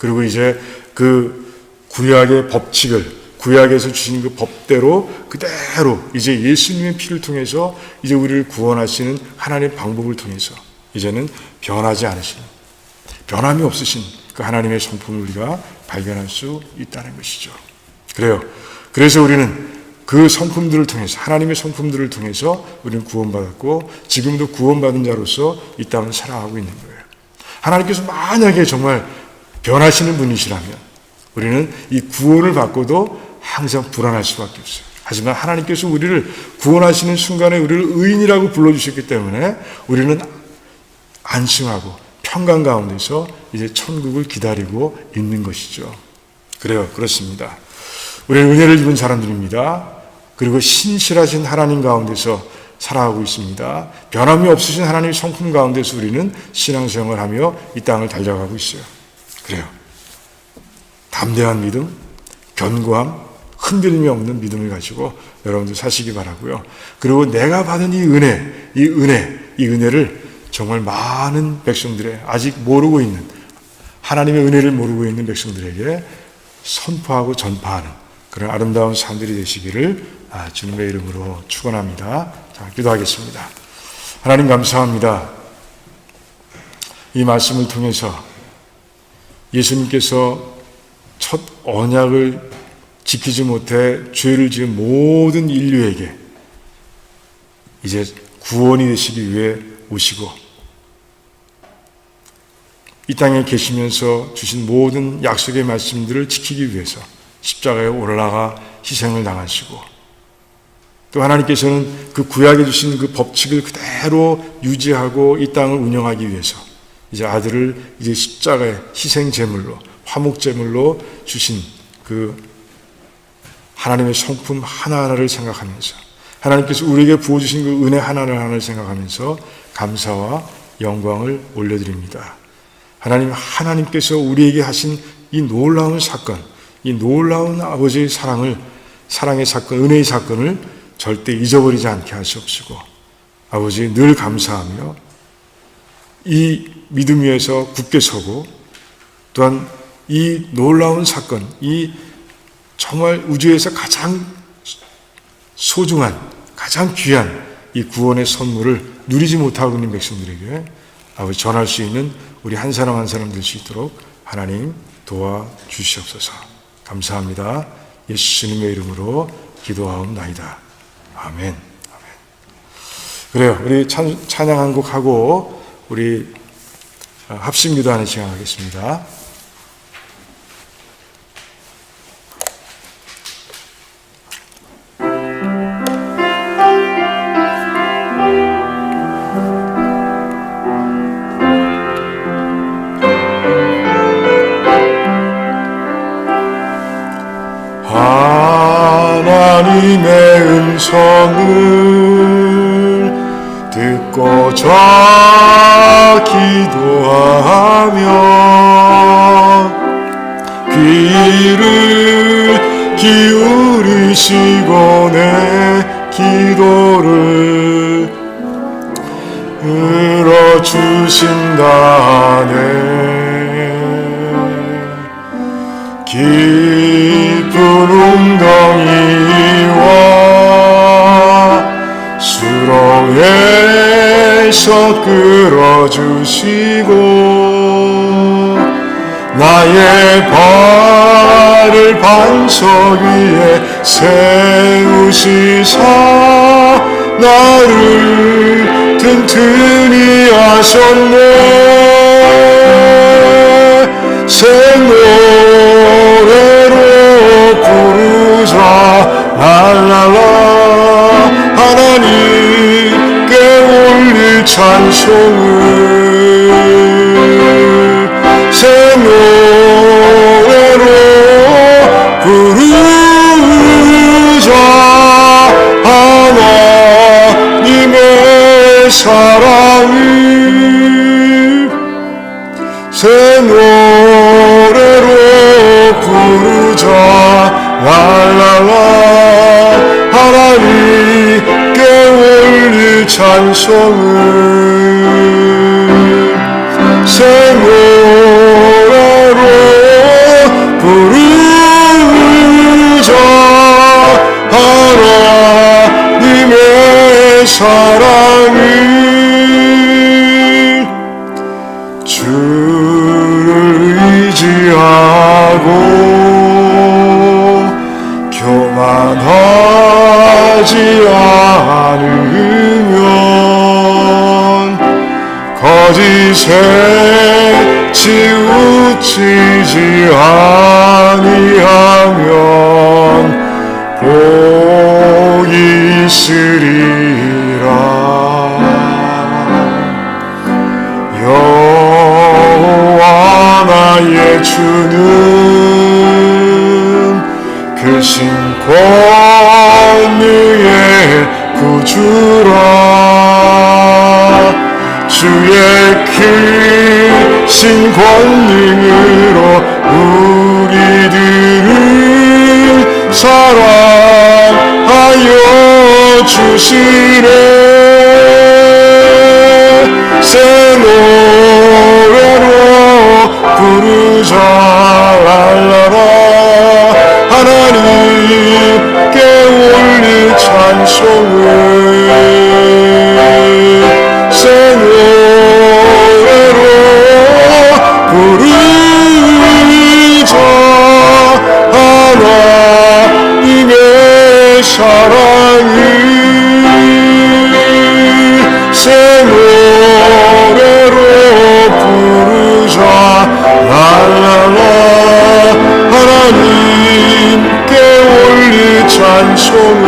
그리고 이제 그 구약의 법칙을 구약에서 주신 그 법대로 그대로 이제 예수님의 피를 통해서 이제 우리를 구원하시는 하나님의 방법을 통해서 이제는 변하지 않으시는 변함이 없으신 그 하나님의 성품을 우리가 발견할 수 있다는 것이죠. 그래요. 그래서 우리는 그 성품들을 통해서 하나님의 성품들을 통해서 우리는 구원받았고 지금도 구원받은 자로서 이 땅을 살아가고 있는 거예요. 하나님께서 만약에 정말 변하시는 분이시라면 우리는 이 구원을 받고도 항상 불안할 수밖에 없어요. 하지만 하나님께서 우리를 구원하시는 순간에 우리를 의인이라고 불러주셨기 때문에 우리는 안심하고 평강 가운데서 이제 천국을 기다리고 있는 것이죠. 그래요. 그렇습니다. 우리는 은혜를 입은 사람들입니다. 그리고 신실하신 하나님 가운데서 살아가고 있습니다. 변함이 없으신 하나님의 성품 가운데서 우리는 신앙생활을 하며 이 땅을 달려가고 있어요. 그래요. 담대한 믿음, 견고함, 흔들림이 없는 믿음을 가지고 여러분들 사시기 바라고요. 그리고 내가 받은 이 은혜를 정말 많은 백성들의 아직 모르고 있는 하나님의 은혜를 모르고 있는 백성들에게 선포하고 전파하는 그런 아름다운 삶들이 되시기를 주님의 이름으로 축원합니다. 자, 기도하겠습니다. 하나님 감사합니다. 이 말씀을 통해서 예수님께서 첫 언약을 지키지 못해 죄를 지은 모든 인류에게 이제 구원이 되시기 위해 오시고 이 땅에 계시면서 주신 모든 약속의 말씀들을 지키기 위해서 십자가에 올라가 희생을 당하시고 또 하나님께서는 그 구약에 주신 그 법칙을 그대로 유지하고 이 땅을 운영하기 위해서 이제 아들을 이제 십자가의 희생 제물로 화목 제물로 주신 그 하나님의 성품 하나하나를 생각하면서 하나님께서 우리에게 부어주신 그 은혜 하나하나를 생각하면서 감사와 영광을 올려드립니다. 하나님께서 우리에게 하신 이 놀라운 사건, 이 놀라운 아버지의 사랑의 사건, 은혜의 사건을 절대 잊어버리지 않게 하시옵시고 아버지 늘 감사하며 이 믿음 위에서 굳게 서고 또한 이 놀라운 사건, 이 정말 우주에서 가장 소중한, 가장 귀한 이 구원의 선물을 누리지 못하고 있는 백성들에게 아버지 전할 수 있는 우리 한 사람 한 사람 될 수 있도록 하나님 도와주시옵소서. 감사합니다. 예수님의 이름으로 기도하옵나이다. 아멘. 아멘. 그래요. 우리 찬양 한 곡 하고 우리 합심 기도하는 시간 하겠습니다. 하나님의 음성을 듣고자 기도하며 귀를 기울이시고 내 기도를 들어주신다네. 깊은 웅덩이와 수렁에서 끌어주시고 나의 발을 반석 위에 세우시사 나를 튼튼히 하셨네. 새노래로 부르자 랄랄라. 하나님께 올릴 찬송을 새노래로 부르자. 하나님의 사랑을 새노래로 부르자 랄랄라. 하나님께 올릴 찬송을 새노래로 부르자. 하나님의 사랑을 주를 의지하고 교만하지 않으면 거짓에 치우치지 아니하면 복이 있으리라. 여호와 나의 주는 크신 권능의 구주라. 주의 크신 권능으로 우리들을 사랑하여 주시네. 새노래로 부르자 랄라라. 하나님께 올릴 찬송을 새노래로 부르자. 하나님의 사랑을 새노래로 부르자 랄랄라. 하나님께 올릴 찬송을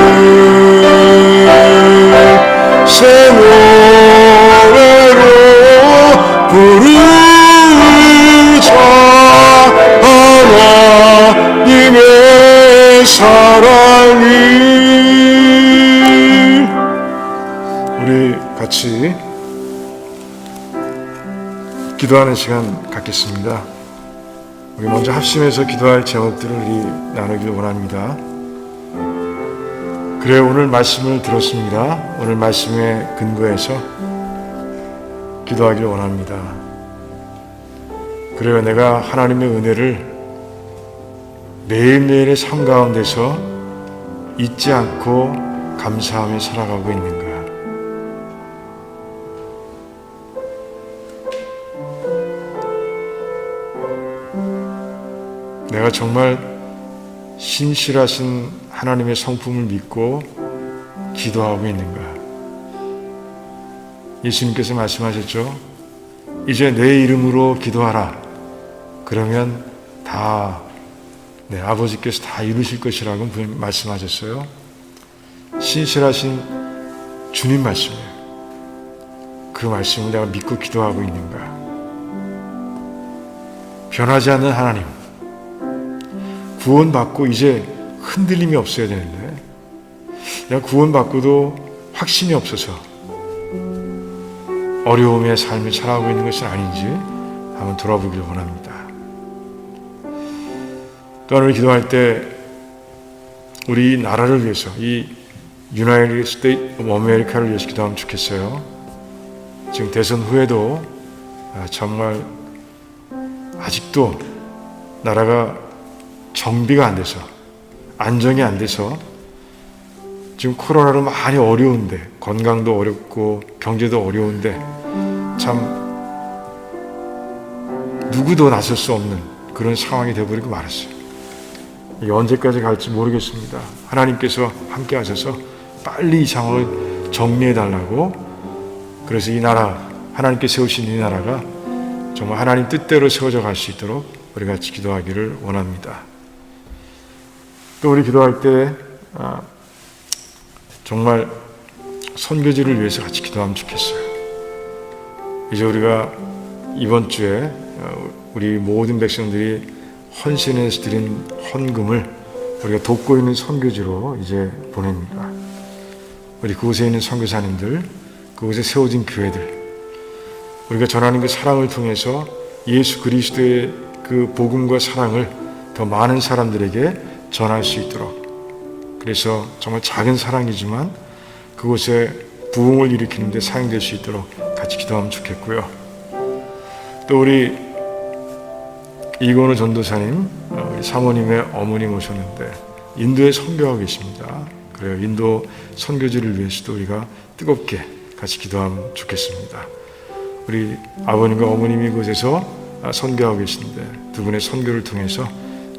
새노래로 부르자. 하나님의 사랑을. 우리 같이 기도하는 시간 갖겠습니다. 우리 먼저 합심해서 기도할 제목들을 우리 나누길 원합니다. 그래, 오늘 말씀을 들었습니다. 오늘 말씀에 근거해서 기도하길 원합니다. 그래요, 내가 하나님의 은혜를 매일매일의 삶 가운데서 잊지 않고 감사하며 살아가고 있는가? 내가 정말 신실하신 하나님의 성품을 믿고 기도하고 있는가? 예수님께서 말씀하셨죠. 이제 내 이름으로 기도하라. 그러면 다 내 아버지께서 다 이루실 것이라고 말씀하셨어요. 신실하신 주님 말씀이에요. 그 말씀을 내가 믿고 기도하고 있는가? 변하지 않는 하나님, 구원받고 이제 흔들림이 없어야 되는데 내가 구원받고도 확신이 없어서 어려움의 삶을 살아가고 있는 것은 아닌지 한번 돌아보길 원합니다. 또한 우리 기도할 때 우리 나라를 위해서, 이 유나이티드 스테이트 오브 아메리카를 위해서 기도하면 좋겠어요. 지금 대선 후에도 정말 아직도 나라가 정비가 안 돼서, 안정이 안 돼서 지금 코로나로 많이 어려운데, 건강도 어렵고 경제도 어려운데 참 누구도 나설 수 없는 그런 상황이 되어버리고 말았어요. 이게 언제까지 갈지 모르겠습니다. 하나님께서 함께 하셔서 빨리 이 상황을 정리해 달라고, 그래서 이 나라, 하나님께 세우신 이 나라가 정말 하나님 뜻대로 세워져 갈 수 있도록 우리 같이 기도하기를 원합니다. 또 우리 기도할 때 정말 선교지를 위해서 같이 기도하면 좋겠어요. 이제 우리가 이번 주에 우리 모든 백성들이 헌신해서 드린 헌금을 우리가 돕고 있는 선교지로 이제 보냅니다. 우리 그곳에 있는 선교사님들, 그곳에 세워진 교회들, 우리가 전하는 그 사랑을 통해서 예수 그리스도의 그 복음과 사랑을 더 많은 사람들에게 전할 수 있도록, 그래서 정말 작은 사랑이지만 그곳에 부흥을 일으키는 데 사용될 수 있도록 같이 기도하면 좋겠고요. 또 우리 이건우 전도사님, 우리 사모님의 어머님 오셨는데 인도에 선교하고 계십니다. 그래요. 인도 선교지를 위해서도 우리가 뜨겁게 같이 기도하면 좋겠습니다. 우리 아버님과 어머님이 그곳에서 선교하고 계신데 두 분의 선교를 통해서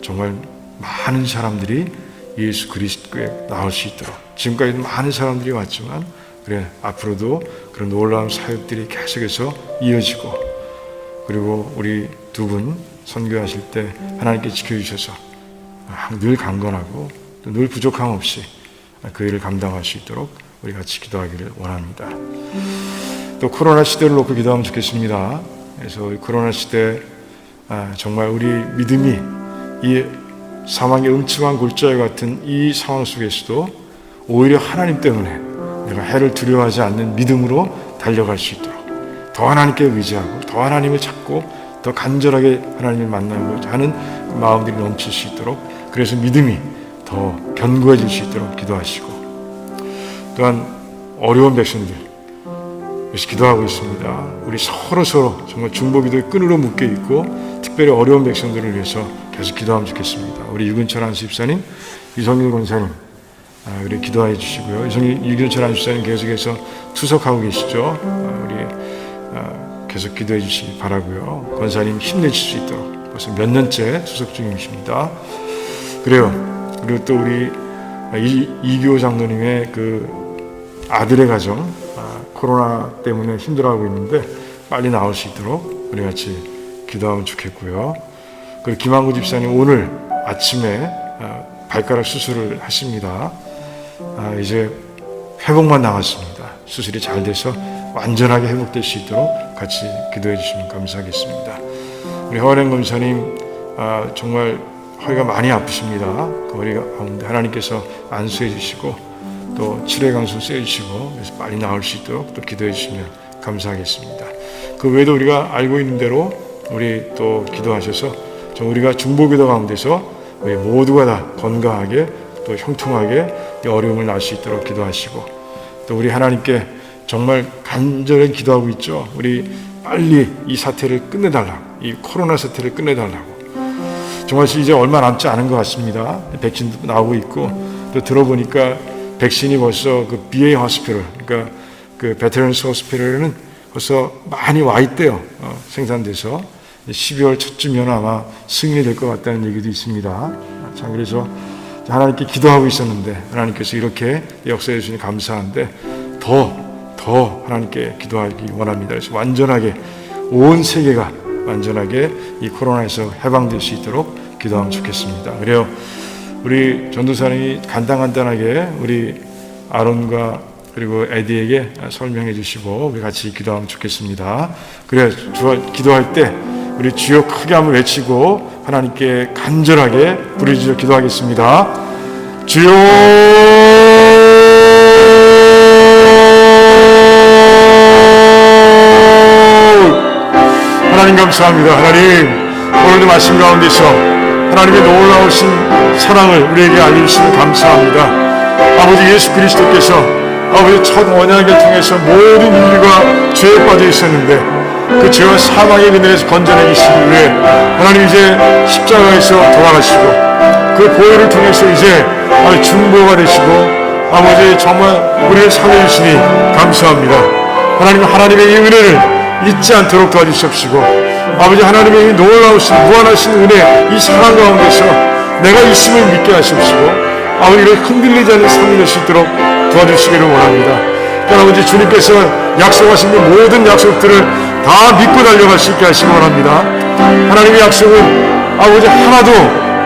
정말 많은 사람들이 예수 그리스도에 나올 수 있도록, 지금까지 많은 사람들이 왔지만 그래 앞으로도 그런 놀라운 사역들이 계속해서 이어지고, 그리고 우리 두 분 선교하실 때 하나님께 지켜주셔서 늘 강건하고 또 늘 부족함 없이 그 일을 감당할 수 있도록 우리 같이 기도하기를 원합니다. 또 코로나 시대를 놓고 기도하면 좋겠습니다. 그래서 이 코로나 시대 정말 우리 믿음이 이 사망의 음침한 골짜기 같은 이 상황 속에서도 오히려 하나님 때문에 내가 해를 두려워하지 않는 믿음으로 달려갈 수 있도록, 더 하나님께 의지하고 더 하나님을 찾고 더 간절하게 하나님을 만나고자 하는 마음들이 넘칠 수 있도록, 그래서 믿음이 더 견고해질 수 있도록 기도하시고, 또한 어려운 백성들 그래서 기도하고 있습니다. 우리 서로 정말 중보기도의 끈으로 묶여 있고 특별히 어려운 백성들을 위해서 계속 기도하면 좋겠습니다. 우리 유근철 안수집사님, 유성일 권사님 우리 기도해 주시고요. 유근철 안수집사님 계속해서 투석하고 계시죠. 우리 계속 기도해 주시기 바라고요. 권사님 힘내실 수 있도록 벌써 몇 년째 투석 중이십니다. 그래요. 그리고 또 우리 이규호 장로님의 그 아들의 가정 코로나 때문에 힘들어하고 있는데 빨리 나올 수 있도록 우리 같이 기도하면 좋겠고요. 그리고 김한구 집사님 오늘 아침에 발가락 수술을 하십니다. 이제 회복만 남았습니다. 수술이 잘 돼서 완전하게 회복될 수 있도록 같이 기도해 주시면 감사하겠습니다. 우리 허원행 검사님 정말 허리가 많이 아프십니다. 그 허리가 아픈데 하나님께서 안수해 주시고 또 치료의 강수 쐬주시고 그래서 빨리 나올 수 있도록 또 기도해 주시면 감사하겠습니다. 그 외에도 우리가 알고 있는 대로 우리 또 기도하셔서 우리가 중보기도 가운데서 우리 모두가 다 건강하게 또 형통하게 이 어려움을 날 수 있도록 기도하시고, 또 우리 하나님께 정말 간절히 기도하고 있죠. 우리 빨리 이 사태를 끝내달라고, 이 코로나 사태를 끝내달라고. 정말 이제 얼마 남지 않은 것 같습니다. 백신도 나오고 있고, 또 들어보니까 백신이 벌써 그 BA 호스피털, 그러니까 그 베테런스 호스피털에는 벌써 많이 와 있대요. 생산돼서. 12월 첫주면 아마 승인이 될 것 같다는 얘기도 있습니다. 참 그래서 하나님께 기도하고 있었는데 하나님께서 이렇게 역사해 주시니 감사한데 더 하나님께 기도하기 원합니다. 그래서 완전하게 온 세계가 완전하게 이 코로나에서 해방될 수 있도록 기도하면 좋겠습니다. 그래요. 우리 전도사님이 간단하게 우리 아론과 그리고 에디에게 설명해 주시고 우리 같이 기도하면 좋겠습니다. 그래 기도할 때 우리 주여 크게 한번 외치고 하나님께 간절하게 부르짖어 기도하겠습니다. 주여 하나님 감사합니다. 하나님 오늘도 말씀 가운데서 하나님의 놀라우신 사랑을 우리에게 알려주시면 감사합니다. 아버지 예수 그리스도께서 아버지 첫 언약을 통해서 모든 인류가 죄에 빠져 있었는데 그 죄와 사망의 그늘에서 건져내기 위해 하나님 이제 십자가에서 돌아가시고 그 보혈을 통해서 이제 중보가 되시고 아버지 정말 우리를 살려주시니 감사합니다. 하나님의 이 은혜를 잊지 않도록 도와주십시오. 아버지 하나님의 이 놀라우신 무한하신 은혜 이 사랑 가운데서 내가 있음을 믿게 하십시오. 아버지를 흔들리지 않는 삶이 될 수 있도록 도와주시기를 원합니다. 아버지 주님께서 약속하신 그 모든 약속들을 다 믿고 달려갈 수 있게 하시기 원합니다. 하나님의 약속은 아버지 하나도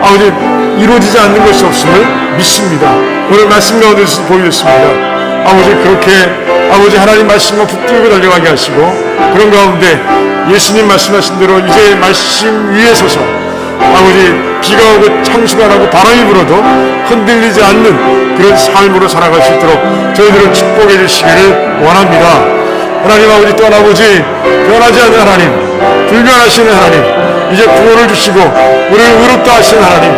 아버지 이루어지지 않는 것이 없음을 믿습니다. 오늘 말씀 가운데서 보여줬습니다. 아버지 그렇게 아버지 하나님 말씀과 붙들고 달려가게 하시고 그런 가운데 예수님 말씀하신 대로 이제 말씀 위에 서서 아버지 비가 오고 창수가 나고 바람이 불어도 흔들리지 않는 그런 삶으로 살아갈 수 있도록 저희들을 축복해 주시기를 원합니다. 하나님 아버지 또한 아버지 변하지 않는 하나님 불변하시는 하나님 이제 구원을 주시고 우리를 의롭다 하시는 하나님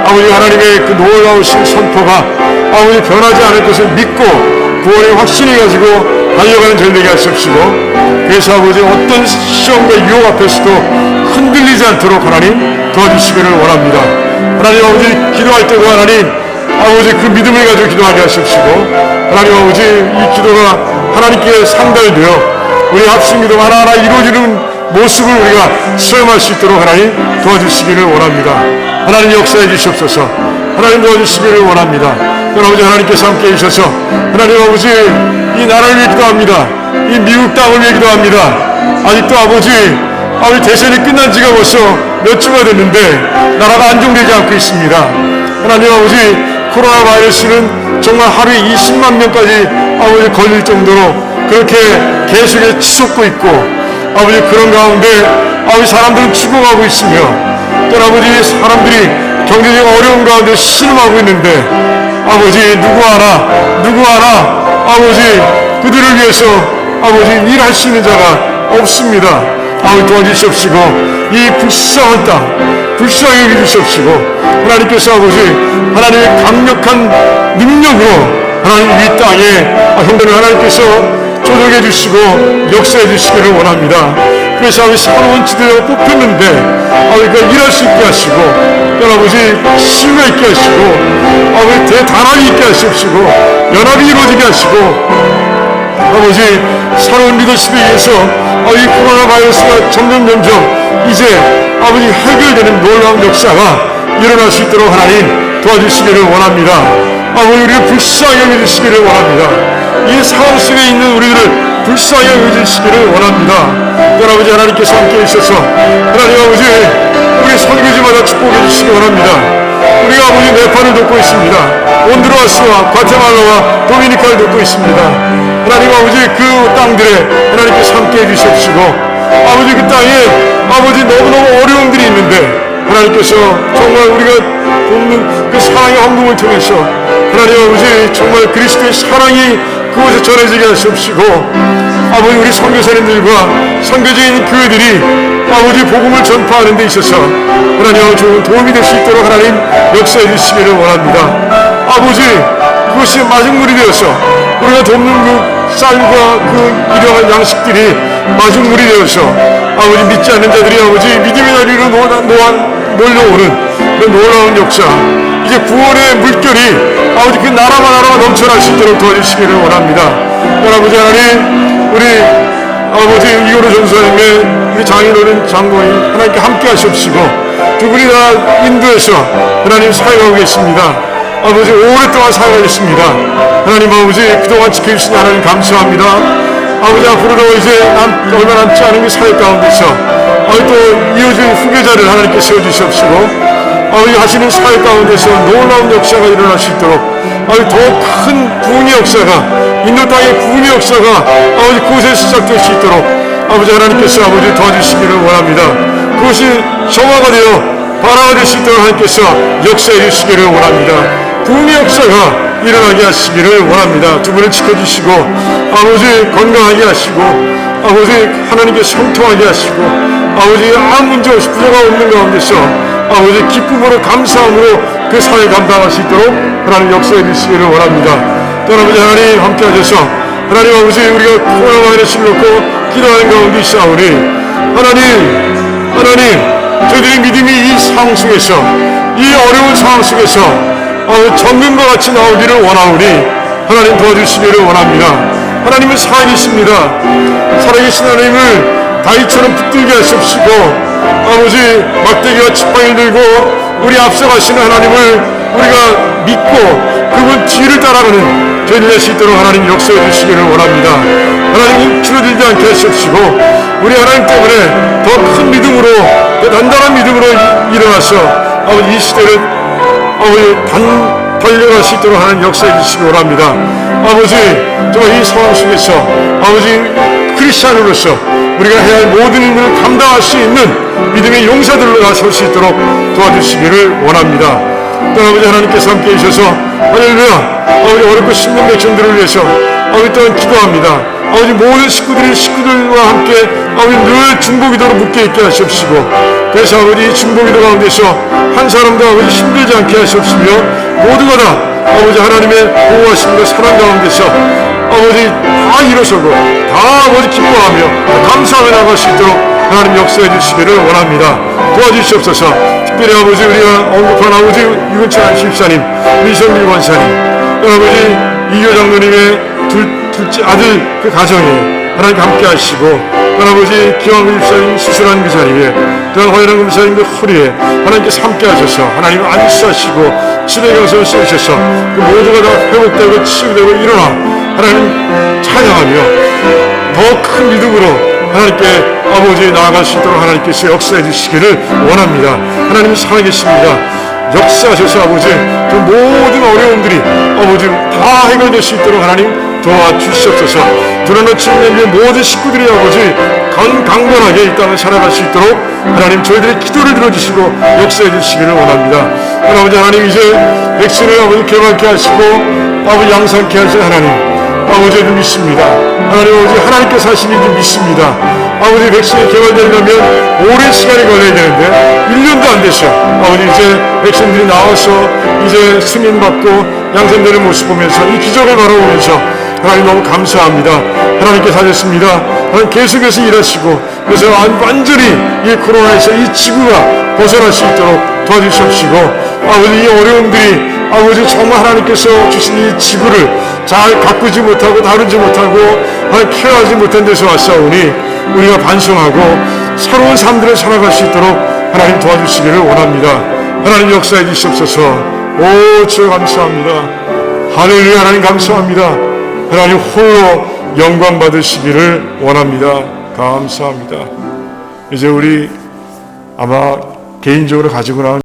아버지 하나님의 그 놀라우신 선포가 아버지 변하지 않을 것을 믿고 구원의 확신을 가지고 달려가는 저희 되게 하십시오. 그래서 아버지 어떤 시험과 유혹 앞에서도 흔들리지 않도록 하나님 도와주시기를 원합니다. 하나님 아버지 기도할 때도 하나님 아버지 그 믿음을 가지고 기도하게 하십시오. 하나님 아버지 이 기도가 하나님께 상달되어 우리 합심 기도가 하나하나 이루어지는 모습을 우리가 체험할 수 있도록 하나님 도와주시기를 원합니다. 하나님 역사해 주시옵소서. 하나님 도와주시기를 원합니다. 아버지 하나님께서 함께 해주셔서 하나님 아버지 이 나라를 위해 기도합니다. 이 미국 땅을 위해 기도합니다. 아직도 아버지 대선이 끝난 지가 벌써 몇 주가 됐는데 나라가 안정되지 않고 있습니다. 하나님 아버지 코로나 바이러스는 정말 하루에 20만 명까지 아버지 걸릴 정도로 그렇게 계속해서 치솟고 있고 아버지 그런 가운데 아버지 사람들은 죽어가고 있으며 또 아버지 사람들이 경제적 어려운 가운데 신음하고 있는데 아버지 누구 하나 아버지 그들을 위해서 아버지 일할 수 있는 자가 없습니다. 아버지 도와주시옵시고 이 불쌍한 땅 불쌍하게 여기주시옵시고 하나님께서 아버지 하나님의 강력한 능력으로 하나님 이 땅에 형들을 하나님께서 조정해 주시고 역사해 주시기를 원합니다. 그래서 아버지 새로운 지도자가 뽑혔는데 아버지가 일할 수 있게 하시고 또 아버지 힘을 있게 하시고 아버지 대단하게 있게 하시옵시고 연합이 이루어지게 하시고 아버지 새로운 리더십에 의해서 이 코로나 바이러스가 점점 이제 아버지 해결되는 놀라운 역사가 일어날 수 있도록 하나님 도와주시기를 원합니다. 아버지 우리를 불쌍하게 여겨주시기를 원합니다. 이 상황 속에 있는 우리들을 불쌍하게 여겨주시기를 원합니다. 또 아버지 하나님께서 함께 해주셔서 하나님 아버지 우리 선교지마다 축복해 주시기 원합니다. 우리가 아버지 네팔을 돕고 있습니다. 온두라스와 과테말라와 도미니카를 돕고 있습니다. 하나님 아버지 그 땅들에 하나님께서 함께 해주시옵시고 아버지 그 땅에 아버지 너무너무 어려움들이 있는데 하나님께서 정말 우리가 돕는 그 사랑의 헌금을 통해서 하나님 아버지 정말 그리스도의 사랑이 그곳에 전해지게 하시옵시고 아버지 우리 선교사님들과 선교지에 있는 교회들이 아버지 복음을 전파하는 데 있어서 하나님 아버지 도움이 될 수 있도록 하나님 역사해 주시기를 원합니다. 아버지 그것이 마중물이 되어서 우리가 돕는 그 쌀과 그 일용할 양식들이 마중물이 되어서 아버지 믿지 않는 자들이 아버지 믿음의 자리로 몰려오는 그 놀라운 역사 이제 구원의 물결이 아버지 그 나라가 넘쳐날 수 있도록 도와주시기를 원합니다. 아버지 하나님 우리 아버지 이거로 전사님의 우리 장인어른 장모님 하나님께 함께 하시옵시고 두 분이 다 인도에서 하나님 사역하고 계십니다. 아버지 오랫동안 사역하셨습니다. 하나님 아버지 그동안 지켜주신 하나님 감사합니다. 아버지 앞으로도 이제 얼마 남지 않은 그 사역 가운데서 또 이어질 후계자를 하나님께 세워주시옵시고 아버지 하시는 사역 가운데서 놀라운 역사가 일어날 수 있도록 더 큰 부흥의 역사가 인도 땅의 부흥의 역사가 아버지 그곳에 시작될 수 있도록 아버지 하나님께서 아버지 도와주시기를 원합니다. 그것이 정화가 되어 발화가 될 수 있도록 하나님께서 역사해 주시기를 원합니다. 부흥의 역사가 일어나게 하시기를 원합니다. 두 분을 지켜주시고 아버지 건강하게 하시고 아버지 하나님께서 형통하게 하시고 아버지 아무 문제 없이 부자가 없는 가운데서 아버지 기쁨으로 감사함으로 그 사회 감당할 수 있도록 하나님 역사해 주시기를 원합니다. 또 아버지 하나님 함께 하셔서 하나님 아버지 우리가 코로나 바이러스를 놓고 기도하는 가운데 있사오니 하나님 저희들의 믿음이 이 상황 속에서 이 어려운 상황 속에서 전능과 같이 나오기를 원하오니 하나님 도와주시기를 원합니다. 하나님은 살아계십니다. 살아계신 하나님을 다윗처럼 붙들게 하시옵시고 아버지 막대기와 지팡이를 들고 우리 앞서가시는 하나님을 우리가 믿고 그분 뒤를 따라가는 저희들 될 수 있도록 하나님 역사해 주시기를 원합니다. 하나님 움츠러들지 않게 하시옵시고 우리 하나님 때문에 더 큰 믿음으로 더 단단한 믿음으로 일어나서 아버지 이 시대를 아버지 달려갈 수 있도록 하나님 역사해 주시기 원합니다. 아버지 정말 이 상황 속에서 아버지 크리스찬으로서 우리가 해야 할 모든 일을 감당할 수 있는 믿음의 용사들로 나설 수 있도록 도와주시기를 원합니다. 또 아버지 하나님께서 함께 해주셔서 할렐루야 아버지 어렵고 힘든 백성들을 위해서 아버지 또한 기도합니다. 아버지 모든 식구들과 함께 아버지 늘 중보기도로 묶여 있게 하시옵시고 그래서 아버지 중보기도 가운데서 한 사람도 아버지 힘들지 않게 하시옵시며 모두가 다 아버지 하나님의 보호하심과 사랑 가운데서 아버지 다 일어서고 다 아버지 기뻐하며 감사하며 나갈 수 있도록 하나님 역사해 주시기를 원합니다. 도와주시옵소서. 특별히 아버지 우리가 언급한 아버지 유근철 안십사님 미성길 권사님 아버지 이교 장로님의 둘째 아들 그 가정에 하나님 함께 하시고 아버지 기왕 집사님 수술한 그 자리에 또한 허연한 검사님 그 허리에 하나님께서 함께 하셔서 하나님 안수하시고 치료경선을 쏘셔서 그 모두가 다 회복되고 치유되고 일어나 하나님 찬양하며 더 큰 믿음으로 하나님께 아버지 나아갈 수 있도록 하나님께서 역사해 주시기를 원합니다. 하나님 살아계십니다. 역사하셔서 아버지 그 모든 어려움들이 아버지 다 해결될 수 있도록 하나님 도와주시옵소서. 드러놓친 내 모든 식구들이 아버지 강건하게 이 땅을 살아갈 수 있도록 하나님 저희들의 기도를 들어주시고 역사해 주시기를 원합니다. 아버지 하나님 이제 백신을 아버지 개발케 하시고 아버지 양산케 하신 하나님 아버지를 믿습니다. 하나님 아버지 하나님께서 하시는 줄 믿습니다. 아버지 백신이 개발되려면 오랜 시간이 걸려야 되는데 1년도 안 됐어요. 아버지 이제 백신들이 나와서 이제 승인받고 양산되는 모습 보면서 이 기적을 바라보면서 하나님 너무 감사합니다. 하나님께서 하셨습니다. 하나님 계속해서 일하시고 그래서 완전히 이 코로나에서 이 지구가 벗어날 수 있도록 도와주시옵시고 아버지 이 어려움들이 아버지 정말 하나님께서 주신 이 지구를 잘 가꾸지 못하고 다루지 못하고 케어하지 못한 데서 왔사오니 우리가 반성하고 새로운 삶들을 살아갈 수 있도록 하나님 도와주시기를 원합니다. 하나님 역사해 주시옵소서. 오 주여 감사합니다. 할렐루야 하나님 감사합니다. 하나님 홀로 영광 받으시기를 원합니다. 감사합니다. 이제 우리 아마 개인적으로 가지고 나온